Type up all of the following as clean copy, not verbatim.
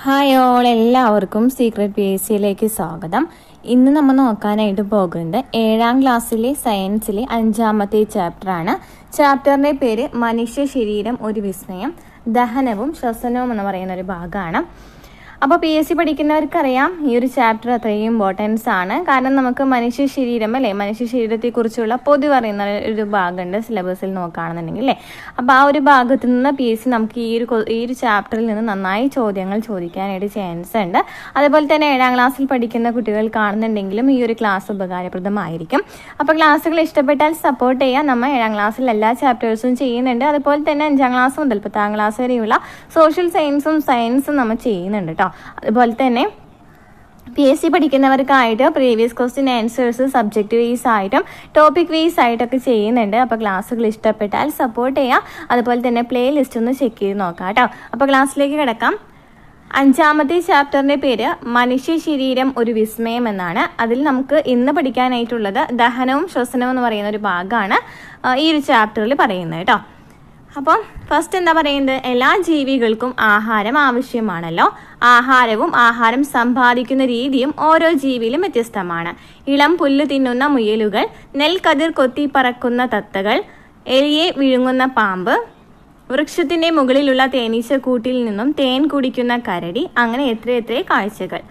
Hi all, എല്ലാവർക്കും secret PSCയിലേക്ക് സ്വാഗതം. ഇന്ന് നമ്മൾ നോക്കാനായിട്ട് പോകുന്നത് 7ാം ക്ലാസ്സിലെ സയൻസിലെ 5ാമത്തെ ചാപ്റ്ററാണ്. ചാപ്റ്ററിൻ്റെ പേര് മനുഷ്യ ശരീരം ഒരു വിസ്മയം, ദഹനവും ശ്വസനവും എന്ന് പറയുന്ന ഒരു ഭാഗമാണ്. അപ്പോൾ PSC പഠിക്കുന്നവർക്കറിയാം ഈ ഒരു ചാപ്റ്റർ അത്രയും ഇമ്പോർട്ടൻസ് ആണ്. കാരണം നമുക്ക് മനുഷ്യ ശരീരം മനുഷ്യ ശരീരത്തെക്കുറിച്ചുള്ള പൊതു പറയുന്ന ഒരു ഭാഗമുണ്ട് സിലബസിൽ നോക്കുകയാണെന്നുണ്ടെങ്കിൽ അല്ലേ. അപ്പോൾ ആ ഒരു ഭാഗത്ത് നിന്ന് PSC നമുക്ക് ഈ ഒരു ചാപ്റ്ററിൽ നിന്ന് നന്നായി ചോദ്യങ്ങൾ ചോദിക്കാനായിട്ട് ചാൻസ് ഉണ്ട്. അതുപോലെ തന്നെ 7ാം ക്ലാസ്സിൽ പഠിക്കുന്ന കുട്ടികൾ കാണുന്നുണ്ടെങ്കിലും ഈ ഒരു ക്ലാസ് ഉപകാരപ്രദമായിരിക്കും. അപ്പോൾ ക്ലാസ്സുകൾ ഇഷ്ടപ്പെട്ടാൽ സപ്പോർട്ട് ചെയ്യാം. നമ്മൾ 7ാം ക്ലാസ്സിൽ എല്ലാ ചാപ്റ്റേഴ്സും ചെയ്യുന്നുണ്ട്. അതുപോലെ തന്നെ 5ാം ക്ലാസ് മുതൽ 10ാം ക്ലാസ് വരെയുള്ള സോഷ്യൽ സയൻസും നമ്മൾ ചെയ്യുന്നുണ്ട് കേട്ടോ. അതുപോലെ തന്നെ PSC പഠിക്കുന്നവർക്കായിട്ട് previous question answers subject wise ആയിട്ടും ടോപ്പിക് വൈസ് ആയിട്ടൊക്കെ ചെയ്യുന്നുണ്ട്. അപ്പോൾ ക്ലാസ്സുകൾ ഇഷ്ടപ്പെട്ടാൽ സപ്പോർട്ട് ചെയ്യാം. അതുപോലെ തന്നെ പ്ലേ ലിസ്റ്റ് ഒന്ന് ചെക്ക് ചെയ്ത് നോക്കാം കേട്ടോ. അപ്പോൾ ക്ലാസ്സിലേക്ക് കിടക്കാം. 5ാമത്തെ ചാപ്റ്ററിൻ്റെ പേര് മനുഷ്യ ശരീരം ഒരു വിസ്മയം എന്നാണ്. അതിൽ നമുക്ക് ഇന്ന് പഠിക്കാനായിട്ടുള്ളത് ദഹനവും ശ്വസനവും എന്ന് പറയുന്ന ഒരു ഭാഗമാണ് ഈ ഒരു ചാപ്റ്ററിൽ പറയുന്നത് കേട്ടോ. അപ്പോൾ ഫസ്റ്റ് എന്താ പറയുന്നത്, എല്ലാ ജീവികൾക്കും ആഹാരം ആവശ്യമാണല്ലോ. ആഹാരം സമ്പാദിക്കുന്ന രീതിയും ഓരോ ജീവിയിലും വ്യത്യസ്തമാണ്. ഇളം പുല്ല് തിന്നുന്ന മുയലുകൾ, നെൽക്കതിർ കൊത്തി പറക്കുന്ന തത്തകൾ, എലിയെ വിഴുങ്ങുന്ന പാമ്പ്, വൃക്ഷത്തിന്റെ മുകളിലുള്ള തേനീച്ചക്കൂട്ടിൽ നിന്നും തേൻ കുടിക്കുന്ന കരടി, അങ്ങനെ എത്രയെത്ര കാഴ്ചകൾ.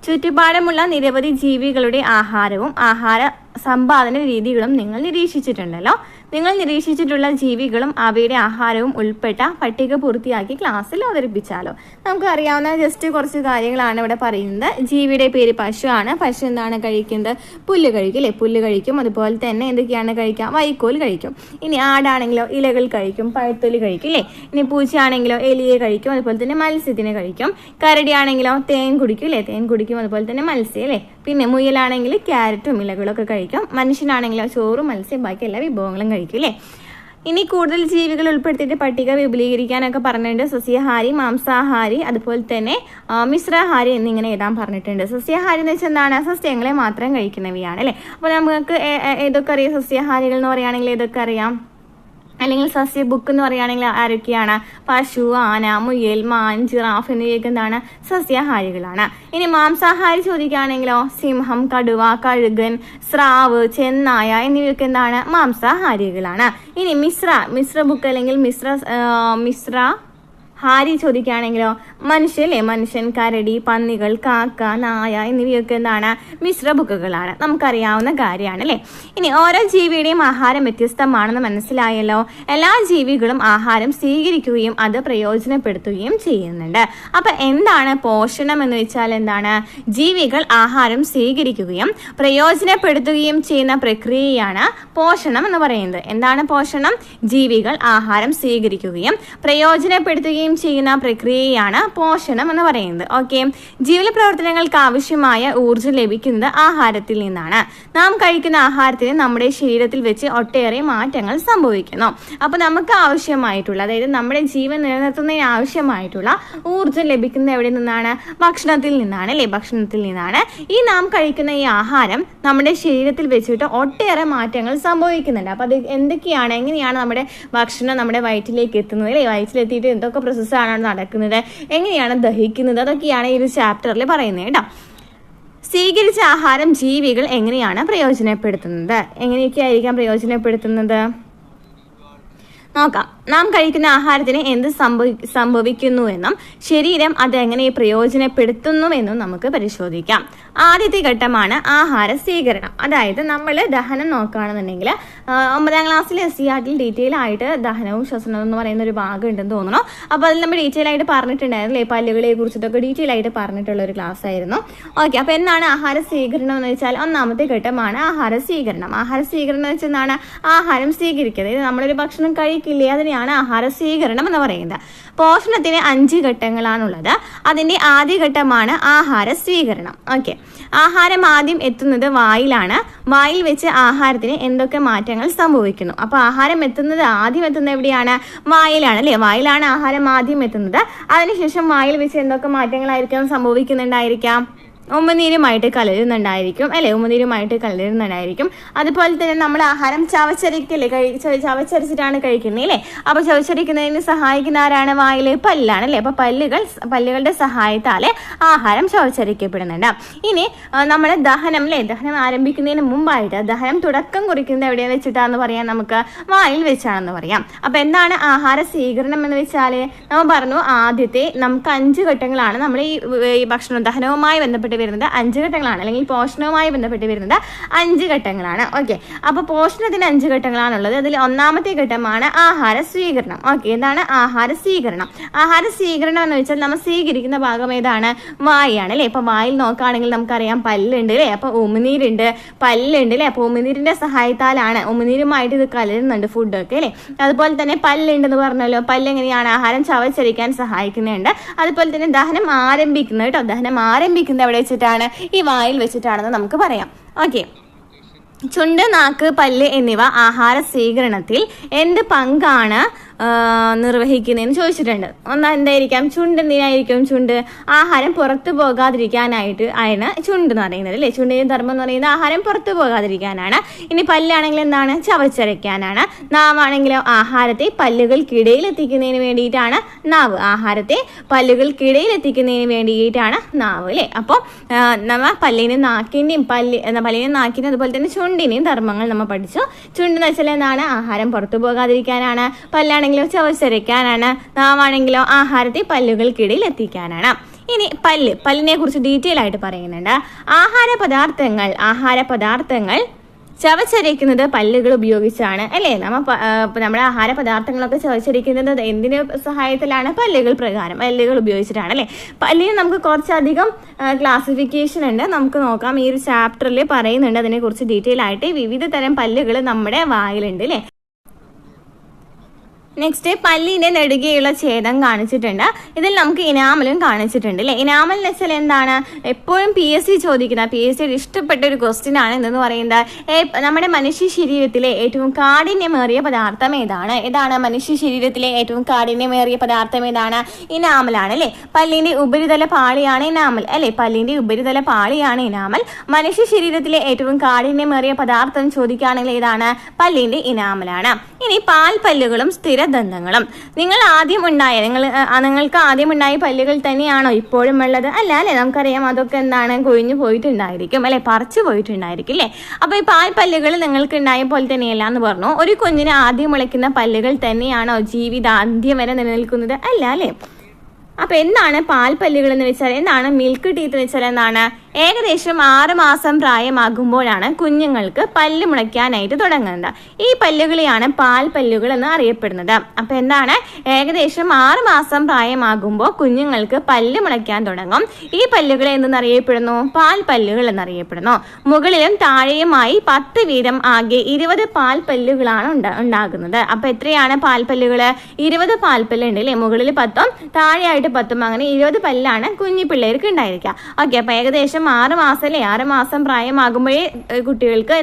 ചുറ്റുപാടുമുള്ള നിരവധി ജീവികളുടെ ആഹാരവും ആഹാര സമ്പാദന രീതികളും നിങ്ങൾ നിരീക്ഷിച്ചിട്ടുണ്ടല്ലോ. നിങ്ങൾ നിരീക്ഷിച്ചിട്ടുള്ള ജീവികളും അവയുടെ ആഹാരവും ഉൾപ്പെട്ട പട്ടിക പൂർത്തിയാക്കി ക്ലാസ്സിൽ അവതരിപ്പിച്ചാലോ. നമുക്ക് അറിയാവുന്ന ജസ്റ്റ് കുറച്ച് കാര്യങ്ങളാണ് ഇവിടെ പറയുന്നത്. ജീവിയുടെ പേര് പശു ആണ്. പശു എന്താണ് കഴിക്കുന്നത്? പുല്ല് കഴിക്കും അല്ലേ, പുല്ല് കഴിക്കും. അതുപോലെ തന്നെ എന്തൊക്കെയാണ് കഴിക്കുക? വൈക്കോൽ കഴിക്കും. ഇനി ആടാണെങ്കിലോ ഇലകൾ കഴിക്കും, പഴത്തൊലി കഴിക്കും അല്ലേ. ഇനി പൂച്ചയാണെങ്കിലോ എലിയെ കഴിക്കും, അതുപോലെ തന്നെ മത്സ്യത്തിനെ കഴിക്കും. കരടിയാണെങ്കിലോ തേൻ കുടിക്കും അല്ലേ, തേൻ കുടിക്കും, അതുപോലെ തന്നെ മത്സ്യം അല്ലേ. പിന്നെ മുയലാണെങ്കിൽ ക്യാരറ്റും ഇലകളൊക്കെ കഴിക്കും. മനുഷ്യനാണെങ്കിലോ ചോറും മത്സ്യം ബാക്കി എല്ലാ വിഭവങ്ങളും കഴിക്കും അല്ലേ. ഇനി കൂടുതൽ ജീവികൾ ഉൾപ്പെടുത്തിയിട്ട് പട്ടിക വിപുലീകരിക്കാനൊക്കെ പറഞ്ഞിട്ടുണ്ട്. സസ്യാഹാരി, മാംസാഹാരി, അതുപോലെ തന്നെ മിശ്രാഹാരി എന്നിങ്ങനെ എഴുതാൻ പറഞ്ഞിട്ടുണ്ട്. സസ്യാഹാരി എന്ന് വെച്ചാൽ എന്താണ്? സസ്യങ്ങളെ മാത്രം കഴിക്കുന്നവയാണ് അല്ലേ. അപ്പോൾ നമുക്ക് ഏതൊക്കെ അറിയാം? സസ്യാഹാരികൾ എന്ന് പറയുകയാണെങ്കിൽ ഏതൊക്കെ അറിയാം? അല്ലെങ്കിൽ സസ്യ ബുക്ക് എന്ന് പറയുകയാണെങ്കിൽ ആരൊക്കെയാണ്? പശു, ആന, മുയൽ, മാൻ, ജിറാഫ് എന്നിവയൊക്കെ എന്താണ്? സസ്യാഹാരികളാണ്. ഇനി മാംസാഹാരി ചോദിക്കുകയാണെങ്കിലോ സിംഹം, കടുവ, കഴുകൻ, സ്രാവ്, ചെന്നായ എന്നിവയൊക്കെ എന്താണ്? മാംസാഹാരികളാണ്. ഇനി മിശ്ര ബുക്ക് അല്ലെങ്കിൽ മിശ്ര ഹാരി ചോദിക്കുകയാണെങ്കിലോ മനുഷ്യൻ, കരടി, പന്നികൾ, കാക്ക, നായ എന്നിവയൊക്കെ എന്താണ്? മിശ്ര ബുക്കുകളാണ്. നമുക്കറിയാവുന്ന കാര്യമാണ് അല്ലേ. ഇനി ഓരോ ജീവിയുടെയും ആഹാരം വ്യത്യസ്തമാണെന്ന് മനസ്സിലായല്ലോ. എല്ലാ ജീവികളും ആഹാരം സ്വീകരിക്കുകയും അത് പ്രയോജനപ്പെടുത്തുകയും ചെയ്യുന്നുണ്ട്. അപ്പൊ എന്താണ് പോഷണം എന്ന് വെച്ചാൽ എന്താണ്? ജീവികൾ ആഹാരം സ്വീകരിക്കുകയും പ്രയോജനപ്പെടുത്തുകയും ചെയ്യുന്ന പ്രക്രിയയാണ് പോഷണം എന്ന് പറയുന്നത്. എന്താണ് പോഷണം? ജീവികൾ ആഹാരം സ്വീകരിക്കുകയും പ്രയോജനപ്പെടുത്തുകയും ചെയ്യുന്ന പ്രക്രിയയാണ് പോഷണം എന്ന് പറയുന്നത്. ഓക്കെ, ജീവിത പ്രവർത്തനങ്ങൾക്ക് ആവശ്യമായ ഊർജ്ജം ലഭിക്കുന്നത് ആഹാരത്തിൽ നിന്നാണ്. നാം കഴിക്കുന്ന ആഹാരത്തിന് നമ്മുടെ ശരീരത്തിൽ വെച്ച് ഒട്ടേറെ മാറ്റങ്ങൾ സംഭവിക്കുന്നു. അപ്പോൾ നമുക്ക് ആവശ്യമായിട്ടുള്ള, അതായത് നമ്മുടെ ജീവൻ നിലനിർത്തുന്നതിന് ആവശ്യമായിട്ടുള്ള ഊർജ്ജം ലഭിക്കുന്നത് എവിടെ നിന്നാണ്? ഭക്ഷണത്തിൽ നിന്നാണ് അല്ലേ, ഭക്ഷണത്തിൽ നിന്നാണ്. ഈ നാം കഴിക്കുന്ന ഈ ആഹാരം നമ്മുടെ ശരീരത്തിൽ വെച്ചിട്ട് ഒട്ടേറെ മാറ്റങ്ങൾ സംഭവിക്കുന്നുണ്ട്. അപ്പോൾ അത് എന്തൊക്കെയാണ്, എങ്ങനെയാണ് നമ്മുടെ ഭക്ഷണം നമ്മുടെ വയറ്റിലേക്ക് എത്തുന്നത് അല്ലേ, വയറ്റിലെത്തിയിട്ട് എന്തൊക്കെ പ്രോസസ്സാണ് നടക്കുന്നത്, എങ്ങനെയാണ് ദഹിക്കുന്നത്, അതൊക്കെയാണ് ഈ ഒരു ചാപ്റ്ററിൽ പറയുന്നത് കേട്ടോ. സ്വീകരിച്ച ആഹാരം ജീവികൾ എങ്ങനെയാണ് പ്രയോജനപ്പെടുത്തുന്നത്? എങ്ങനെയൊക്കെ ആയിരിക്കാം പ്രയോജനപ്പെടുത്തുന്നത്? നോക്കാം. നാം കഴിക്കുന്ന ആഹാരത്തിന് എന്ത് സംഭവിക്കുന്നുവെന്നും ശരീരം അതെങ്ങനെ പ്രയോജനപ്പെടുത്തുന്നുവെന്നും നമുക്ക് പരിശോധിക്കാം. ആദ്യത്തെ ഘട്ടമാണ് ആഹാര സ്വീകരണം. അതായത് നമ്മൾ ദഹനം നോക്കുകയാണെന്നുണ്ടെങ്കിൽ 9ാം ക്ലാസ്സിൽ SCERT ഡീറ്റെയിൽ ആയിട്ട് ദഹനവും ശ്വസനവും എന്ന് പറയുന്ന ഒരു ഭാഗം ഉണ്ടെന്ന് തോന്നുന്നു. അപ്പോൾ അതിൽ നമ്മൾ ഡീറ്റെയിൽ ആയിട്ട് പറഞ്ഞിട്ടുണ്ടായിരുന്നു അല്ലേ, പല്ലുകളെ കുറിച്ചിട്ടൊക്കെ ഡീറ്റെയിൽ ആയിട്ട് പറഞ്ഞിട്ടുള്ള ഒരു ക്ലാസ് ആയിരുന്നു. ഓക്കെ, അപ്പോൾ എന്താണ് ആഹാര സ്വീകരണം എന്ന് വെച്ചാൽ ഒന്നാമത്തെ ഘട്ടമാണ് ആഹാര സ്വീകരണം. ആഹാര സ്വീകരണം എന്ന് വെച്ചാൽ എന്താണ്? ആഹാരം സ്വീകരിക്കുക. അതായത് നമ്മളൊരു ഭക്ഷണം കഴിക്കില്ലേ, അതിനെയാണ് ആഹാര സ്വീകരണം എന്ന് പറയുന്നത്. പോഷണത്തിന് 5 ഘട്ടങ്ങളാണുള്ളത്. അതിന്റെ ആദ്യ ഘട്ടമാണ് ആഹാര സ്വീകരണം. ഓക്കെ, ആഹാരം ആദ്യം എത്തുന്നത് വായിലാണ്. വായിൽ വെച്ച് ആഹാരത്തിന് എന്തൊക്കെ മാറ്റങ്ങൾ സംഭവിക്കുന്നു? അപ്പോൾ ആഹാരം ആദ്യം എത്തുന്നത് എവിടെയാണ്? വായിലാണ് അല്ലേ. വായിലാണ് ആഹാരം ആദ്യം എത്തുന്നത്. അതിനുശേഷം വായിൽ വെച്ച് എന്തൊക്കെ മാറ്റങ്ങളായിരിക്കും സംഭവിക്കുന്നുണ്ടായിരിക്കാം? ഉമിനീരുമായിട്ട് കലരുന്നുണ്ടായിരിക്കും അല്ലെ, ഉമിനീരുമായിട്ട് കലരുന്നുണ്ടായിരിക്കും. അതുപോലെ തന്നെ നമ്മൾ ആഹാരം ചവച്ചരിക്കല്ലേ, ചവച്ചരിച്ചിട്ടാണ് കഴിക്കുന്നത് അല്ലേ. അപ്പൊ ചവച്ചരിക്കുന്നതിന് സഹായിക്കുന്ന ആരാണ്? വായിലെ പല്ലാണ് അല്ലെ. അപ്പൊ പല്ലുകളുടെ സഹായത്താല് ആഹാരം ചവച്ചരിക്കപ്പെടുന്നുണ്ട്. ഇനി നമ്മുടെ ദഹനം അല്ലെ, ദഹനം ആരംഭിക്കുന്നതിന് മുമ്പായിട്ട് ദഹനം തുടക്കം കുറിക്കുന്നത് എവിടെ വെച്ചിട്ടാന്ന് പറയാം? നമുക്ക് വായിൽ വെച്ചാണെന്ന് പറയാം. അപ്പൊ എന്താണ് ആഹാര സ്വീകരണം എന്ന് വെച്ചാല് നമ്മൾ പറഞ്ഞു, ആദ്യത്തെ നമുക്ക് 5 ഘട്ടങ്ങളാണ് നമ്മൾ ഈ ഭക്ഷണ ദഹനവുമായി ബന്ധപ്പെട്ട് വരുന്നത് 5 ഘട്ടങ്ങളാണ്, അല്ലെങ്കിൽ പോഷണവുമായി ബന്ധപ്പെട്ട് വരുന്നത് 5 ഘട്ടങ്ങളാണ്. ഓക്കെ, അപ്പൊ പോഷണത്തിന് 5 ഘട്ടങ്ങളാണുള്ളത്. അതിൽ ഒന്നാമത്തെ ഘട്ടമാണ് ആഹാര സ്വീകരണം. ഓക്കെ, എന്താണ് ആഹാര സ്വീകരണം? ആഹാര സ്വീകരണം എന്ന് വെച്ചാൽ നമ്മൾ സ്വീകരിക്കുന്ന ഭാഗം ഏതാണ്? വായാണ് അല്ലെ. ഇപ്പൊ വായിൽ നോക്കുകയാണെങ്കിൽ നമുക്കറിയാം പല്ലുണ്ട് അല്ലെ, അപ്പൊ ഉമിനീരുണ്ട്, പല്ലുണ്ട് അല്ലെ. അപ്പൊ ഉമിനീരിന്റെ സഹായത്താലാണ്, ഉമിനീരുമായിട്ട് ഇത് കലരുന്നുണ്ട് ഫുഡൊക്കെ അല്ലെ. അതുപോലെ തന്നെ പല്ലുണ്ടെന്ന് പറഞ്ഞല്ലോ, പല്ല് എങ്ങനെയാണ് ആഹാരം ചവച്ചരിക്കാൻ സഹായിക്കുന്നുണ്ട്. അതുപോലെ തന്നെ ദഹനം ആരംഭിക്കുന്നത് കേട്ടോ, ദഹനം ആരംഭിക്കുന്നത് എവിടെ വെച്ചിട്ടാണ്? ഈ വായിൽ വെച്ചിട്ടാണെന്ന് നമുക്ക് പറയാം. ഓക്കെ, ചുണ്ട്, നാക്ക്, പല്ല് എന്നിവ ആഹാര സ്വീകരണത്തിൽ എന്ത് പങ്കാണ് നിർവഹിക്കുന്നതെന്ന് ചോദിച്ചിട്ടുണ്ട്. എന്തായിരിക്കാം? ചുണ്ട് എന്തിനായിരിക്കും? ചുണ്ട് ആഹാരം പുറത്തു പോകാതിരിക്കാനായിട്ട് ആണ് ചുണ്ട് എന്ന് പറയുന്നത് അല്ലേ. ചുണ്ടിന്റെ ധർമ്മം എന്ന് പറയുന്നത് ആഹാരം പുറത്തു പോകാതിരിക്കാനാണ്. ഇനി പല്ലാണെങ്കിൽ എന്താണ്? ചവച്ചരയ്ക്കാനാണ്. നാവാണെങ്കിലോ ആഹാരത്തെ പല്ലുകൾക്കിടയിൽ എത്തിക്കുന്നതിന് വേണ്ടിയിട്ടാണ് നാവ്. ആഹാരത്തെ പല്ലുകൾക്കിടയിൽ എത്തിക്കുന്നതിന് വേണ്ടിയിട്ടാണ് നാവ് അല്ലേ. അപ്പോൾ നമ്മ പല്ലിനും നാക്കിനും അതുപോലെ തന്നെ ചുണ്ടിനെയും ധർമ്മങ്ങൾ നമ്മൾ പഠിച്ചു. ചുണ്ടെന്ന് വെച്ചാൽ എന്താണ്? ആഹാരം പുറത്തു പോകാതിരിക്കാനാണ്. പല്ലാണെങ്കിലോ ചവച്ചരയ്ക്കാനാണ്. നാവാണെങ്കിലോ ആഹാരത്തെ പല്ലുകൾക്കിടയിൽ എത്തിക്കാനാണ്. ഇനി പല്ലിനെ കുറിച്ച് ഡീറ്റെയിൽ ആയിട്ട് പറയുന്നുണ്ട്. ആഹാര പദാർത്ഥങ്ങൾ ചവച്ചരയ്ക്കുന്നത് പല്ലുകൾ ഉപയോഗിച്ചാണ് അല്ലേ. നമ്മുടെ ആഹാര പദാർത്ഥങ്ങളൊക്കെ ചവച്ചരയ്ക്കുന്നത് എന്തിന്റെ സഹായത്തിലാണ്? പല്ലുകൾ ഉപയോഗിച്ചിട്ടാണ് അല്ലേ. പല്ലിന് നമുക്ക് കുറച്ചധികം ക്ലാസിഫിക്കേഷൻ ഉണ്ട്, നമുക്ക് നോക്കാം. ഈ ഒരു ചാപ്റ്ററിൽ പറയുന്നുണ്ട് അതിനെ കുറിച്ച് ഡീറ്റെയിൽ ആയിട്ട്. വിവിധ തരം പല്ലുകൾ നമ്മുടെ വായിലുണ്ട് അല്ലേ. നെക്സ്റ്റ്, പല്ലിന്റെ നെടുകെയുള്ള ഛേദം കാണിച്ചിട്ടുണ്ട്. ഇതിൽ നമുക്ക് ഇനാമലും കാണിച്ചിട്ടുണ്ട് അല്ലെ. ഇനാമൽ എന്ന് വെച്ചാൽ എന്താണ്? എപ്പോഴും PSC ചോദിക്കുന്ന, PSC ഇഷ്ടപ്പെട്ട ഒരു ക്വസ്റ്റ്യൻ ആണ്. എന്തെന്ന് പറയുന്നത്, നമ്മുടെ മനുഷ്യ ശരീരത്തിലെ ഏറ്റവും കാഠിന്യമേറിയ പദാർത്ഥം ഏതാണ്? മനുഷ്യ ശരീരത്തിലെ ഏറ്റവും കാഠിന്യമേറിയ പദാർത്ഥം ഏതാണ്? ഇനാമലാണ് അല്ലെ. പല്ലിന്റെ ഉപരിതല പാളിയാണ് ഇനാമൽ അല്ലെ. പല്ലിന്റെ ഉപരിതല പാളിയാണ് ഇനാമൽ. മനുഷ്യ ശരീരത്തിലെ ഏറ്റവും കാഠിന്യമേറിയ പദാർത്ഥം ചോദിക്കുകയാണെങ്കിൽ ഏതാണ്? പല്ലിന്റെ ഇനാമലാണ്. ഇനി പാൽപ്പല്ലുകളും സ്ഥിരദന്തങ്ങളും. നിങ്ങൾക്ക് ആദ്യം ഉണ്ടായ പല്ലുകൾ തന്നെയാണോ ഇപ്പോഴും ഉള്ളത്? അല്ല അല്ലെ. നമുക്കറിയാം അതൊക്കെ എന്താണ്? കൊഴിഞ്ഞു പോയിട്ടുണ്ടായിരിക്കും അല്ലെ, പറിച്ചു പോയിട്ടുണ്ടായിരിക്കും അല്ലെ. അപ്പൊ ഈ പാൽപ്പല്ലുകൾ നിങ്ങൾക്ക് ഉണ്ടായ പോലെ തന്നെയല്ല എന്ന് പറഞ്ഞു. ഒരു കുഞ്ഞിന് ആദ്യം മുളയ്ക്കുന്ന പല്ലുകൾ തന്നെയാണോ ജീവിതാന്ത്യം വരെ നിലനിൽക്കുന്നത്? അല്ല അല്ലെ. അപ്പൊ എന്താണ് പാൽപ്പല്ലുകൾ എന്ന് വെച്ചാൽ? എന്താണ് മിൽക്ക് ടീത്ത് എന്ന് വെച്ചാൽ? എന്താണ്? ഏകദേശം 6 മാസം പ്രായമാകുമ്പോഴാണ് കുഞ്ഞുങ്ങൾക്ക് പല്ല് മുളയ്ക്കാനായിട്ട് തുടങ്ങുന്നത്. ഈ പല്ലുകളെയാണ് പാൽപ്പല്ലുകൾ എന്ന് അറിയപ്പെടുന്നത്. അപ്പൊ എന്താണ്? ഏകദേശം 6 മാസം പ്രായമാകുമ്പോൾ കുഞ്ഞുങ്ങൾക്ക് പല്ല് മുളയ്ക്കാൻ തുടങ്ങും. ഈ പല്ലുകൾ എന്തെന്നറിയപ്പെടുന്നു? പാൽപ്പല്ലുകൾ എന്നറിയപ്പെടുന്നു. മുകളിലും താഴെയുമായി 10 വീതം ആകെ 20 പാൽപ്പല്ലുകളാണ് ഉണ്ടാകുന്നത്. അപ്പൊ എത്രയാണ് പാൽപ്പല്ലുകൾ? 20 പാൽപ്പല്ലുണ്ട് അല്ലെ. മുകളിൽ 10ഉം താഴെയായിട്ട് 10ഉം, അങ്ങനെ 20 പല്ലാണ് കുഞ്ഞു പിള്ളേർക്ക് ഉണ്ടായിരിക്കുക. ഓക്കെ, അപ്പൊ ഏകദേശം 6 മാസം അല്ലെ, 6 മാസം പ്രായമാകുമ്പോഴേ കുട്ടികൾക്ക്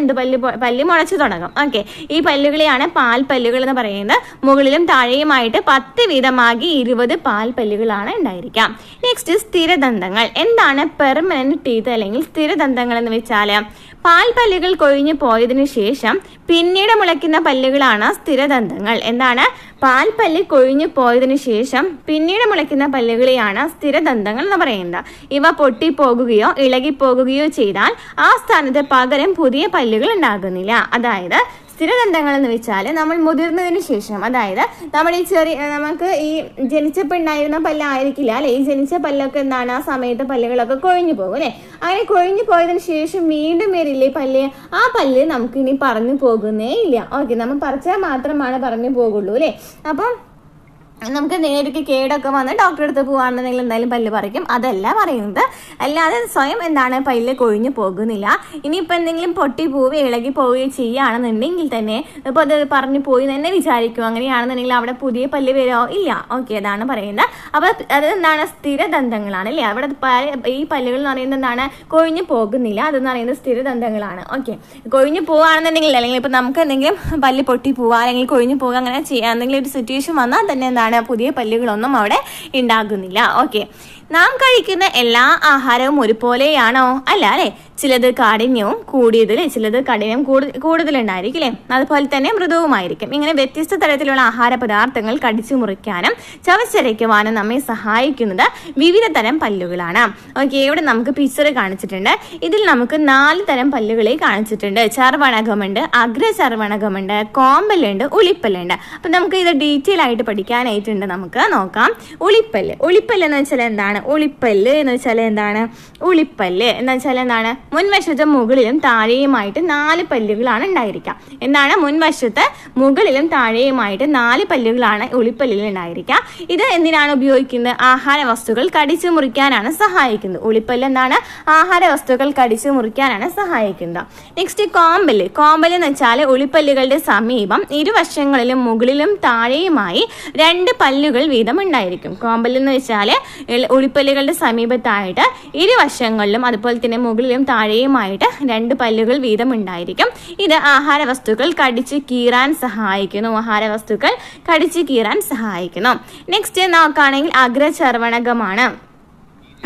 പല്ല് മുളച്ചു തുടങ്ങും. ഓക്കെ, ഈ പല്ലുകളെയാണ് പാൽപ്പല്ലുകൾ എന്ന് പറയുന്നത്. മുകളിലും താഴെയുമായിട്ട് 10 വീതമാകി 20 പാൽപ്പല്ലുകളാണ് ഉണ്ടായിരിക്കാം. നെക്സ്റ്റ്, സ്ഥിരദന്തങ്ങൾ. എന്താണ് പെർമനന്റ് ടീത്ത് അല്ലെങ്കിൽ സ്ഥിരദന്തങ്ങൾ എന്ന് വെച്ചാൽ? പാൽപ്പല്ലുകൾ കൊഴിഞ്ഞു പോയതിനു ശേഷം പിന്നീട് മുളയ്ക്കുന്ന പല്ലുകളാണ് സ്ഥിരദന്തങ്ങൾ. എന്താണ്? പാൽപ്പല്ല് കൊഴിഞ്ഞു പോയതിനു ശേഷം പിന്നീട് മുളയ്ക്കുന്ന പല്ലുകളെയാണ് സ്ഥിരദന്തങ്ങൾ എന്ന് പറയുന്നത്. ഇവ പൊട്ടിപ്പോകുകയോ ഇളകിപ്പോകുകയോ ചെയ്താൽ ആ സ്ഥാനത്ത് പകരം പുതിയ പല്ലുകൾ ഉണ്ടാകുന്നില്ല. അതായത് സ്ഥിരദന്തങ്ങൾ എന്ന് വെച്ചാൽ നമ്മൾ മുതിർന്നതിന് ശേഷം, അതായത് നമ്മുടെ നമുക്ക് ഈ ജനിച്ചപ്പോൾ ഉണ്ടായിരുന്ന പല്ലായിരിക്കില്ല അല്ലെ. ഈ ജനിച്ച പല്ലൊക്കെ എന്താണ്? ആ സമയത്ത് പല്ലുകളൊക്കെ കൊഴിഞ്ഞു പോകും അല്ലെ. അങ്ങനെ കൊഴിഞ്ഞു പോയതിനു ശേഷം വീണ്ടും വരില്ലേ പല്ല്? ആ പല്ല് നമുക്ക് ഇനി പറഞ്ഞു പോകുന്നേ ഇല്ല. ഓക്കെ, നമ്മൾ പറിച്ചാൽ മാത്രമാണ് പറഞ്ഞു പോകുള്ളൂ അല്ലെ. അപ്പം നമുക്ക് നേരിട്ട് കേടൊക്കെ വന്ന് ഡോക്ടറെ അടുത്ത് പോവാണെന്നുണ്ടെങ്കിൽ എന്തായാലും പല്ല് പറിക്കും. അതല്ല പറയുന്നത്. അല്ലാതെ സ്വയം എന്താണ് പല്ല് കൊഴിഞ്ഞു പോകുന്നില്ല. ഇനിയിപ്പോൾ എന്തെങ്കിലും പൊട്ടി പോവുകയോ ഇളകി പോവുകയോ ചെയ്യുകയാണെന്നുണ്ടെങ്കിൽ തന്നെ ഇപ്പോൾ അത് പറഞ്ഞു പോയി തന്നെ വിചാരിക്കും. അങ്ങനെയാണെന്നുണ്ടെങ്കിൽ അവിടെ പുതിയ പല്ല് വരുമോ? ഇല്ല. ഓക്കെ, അതാണ് പറയുന്നത്. അപ്പോൾ അത് എന്താണ്? സ്ഥിരദന്തങ്ങളാണ് അല്ലേ. അവിടെ ഈ പല്ലുകൾ എന്ന് പറയുന്നത് എന്താണ്? കൊഴിഞ്ഞു പോകുന്നില്ല. അതെന്ന് പറയുന്നത് സ്ഥിരദന്തങ്ങളാണ്. ഓക്കെ, കൊഴിഞ്ഞു പോവുകയാണെന്നുണ്ടെങ്കിൽ, അല്ലെങ്കിൽ ഇപ്പം നമുക്ക് എന്തെങ്കിലും പല്ല് പൊട്ടി പോവുക അല്ലെങ്കിൽ കൊഴിഞ്ഞു പോവുക അങ്ങനെ ചെയ്യാൻ എന്തെങ്കിലും ഒരു സിറ്റുവേഷൻ വന്നാൽ തന്നെ എന്താണ്? പുതിയ പല്ലുകളൊന്നും അവിടെ ഉണ്ടാകുന്നില്ല. ഓക്കെ, നാം കഴിക്കുന്ന എല്ലാ ആഹാരവും ഒരുപോലെയാണോ? അല്ല അല്ലെ. ചിലത് കാഠിന്യവും കൂടിയതിൽ, ചിലത് കഠിനം കൂടുതലുണ്ടായിരിക്കും അല്ലേ. അതുപോലെ തന്നെ മൃദുവുമായിരിക്കും. ഇങ്ങനെ വ്യത്യസ്ത തരത്തിലുള്ള ആഹാര പദാർത്ഥങ്ങൾ കടിച്ചു മുറിക്കാനും ചവച്ചരയ്ക്കുവാനും നമ്മെ സഹായിക്കുന്നത് വിവിധ തരം പല്ലുകളാണ്. ഓക്കെ, ഇവിടെ നമുക്ക് പിക്ചർ കാണിച്ചിട്ടുണ്ട്. ഇതിൽ നമുക്ക് 4 തരം പല്ലുകളെ കാണിച്ചിട്ടുണ്ട്. ചർവണകമുണ്ട്, അഗ്രചർവണകമുണ്ട്, കോമ്പലുണ്ട്, ഉളിപ്പല്ലുണ്ട്. അപ്പൊ നമുക്ക് ഇത് ഡീറ്റെയിൽ ആയിട്ട് പഠിക്കാനായിട്ടുണ്ട്. നമുക്ക് നോക്കാം. ഉളിപ്പല്ല്. ഉളിപ്പല്ല് എന്ന് വെച്ചാൽ എന്താണ്? ഉളിപ്പല്ല് എന്ന് വെച്ചാൽ എന്താണ്? ഉളിപ്പല്ല് എന്ന് വെച്ചാൽ എന്താണ്? മുൻവശത്ത് മുകളിലും താഴെയുമായിട്ട് 4 പല്ലുകളാണ് ഉണ്ടായിരിക്കുക. എന്താണ്? മുൻവശത്ത് മുകളിലും താഴെയുമായിട്ട് 4 പല്ലുകളാണ് ഉളിപ്പല്ലിൽ ഉണ്ടായിരിക്കുക. ഇത് എന്തിനാണ് ഉപയോഗിക്കുന്നത്? ആഹാര വസ്തുക്കൾ കടിച്ചു മുറിക്കാനാണ് സഹായിക്കുന്നത്. ഉളിപ്പല്ല് എന്താണ്? ആഹാര വസ്തുക്കൾ കടിച്ചു മുറിക്കാനാണ് സഹായിക്കുന്നത്. നെക്സ്റ്റ് കോമ്പല്. കോമ്പല് എന്ന് വെച്ചാൽ ഉളിപ്പല്ലുകളുടെ സമീപം ഇരുവശങ്ങളിലും മുകളിലും താഴെയുമായി 2 പല്ലുകൾ വീതം ഉണ്ടായിരിക്കും. കോമ്പല് എന്ന് വെച്ചാൽ ഉളിപ്പല്ലുകളുടെ സമീപത്തായിട്ട് ഇരുവശങ്ങളിലും അതുപോലെ തന്നെ മുകളിലും താഴെയുമായിട്ട് 2 പല്ലുകൾ വീതം ഉണ്ടായിരിക്കും. ഇത് ആഹാര വസ്തുക്കൾ കടിച്ചു കീറാൻ സഹായിക്കുന്നു. ആഹാര വസ്തുക്കൾ കടിച്ചു കീറാൻ സഹായിക്കുന്നു. നെക്സ്റ്റ് നോക്കുകയാണെങ്കിൽ അഗ്രചർവണകമാണ്.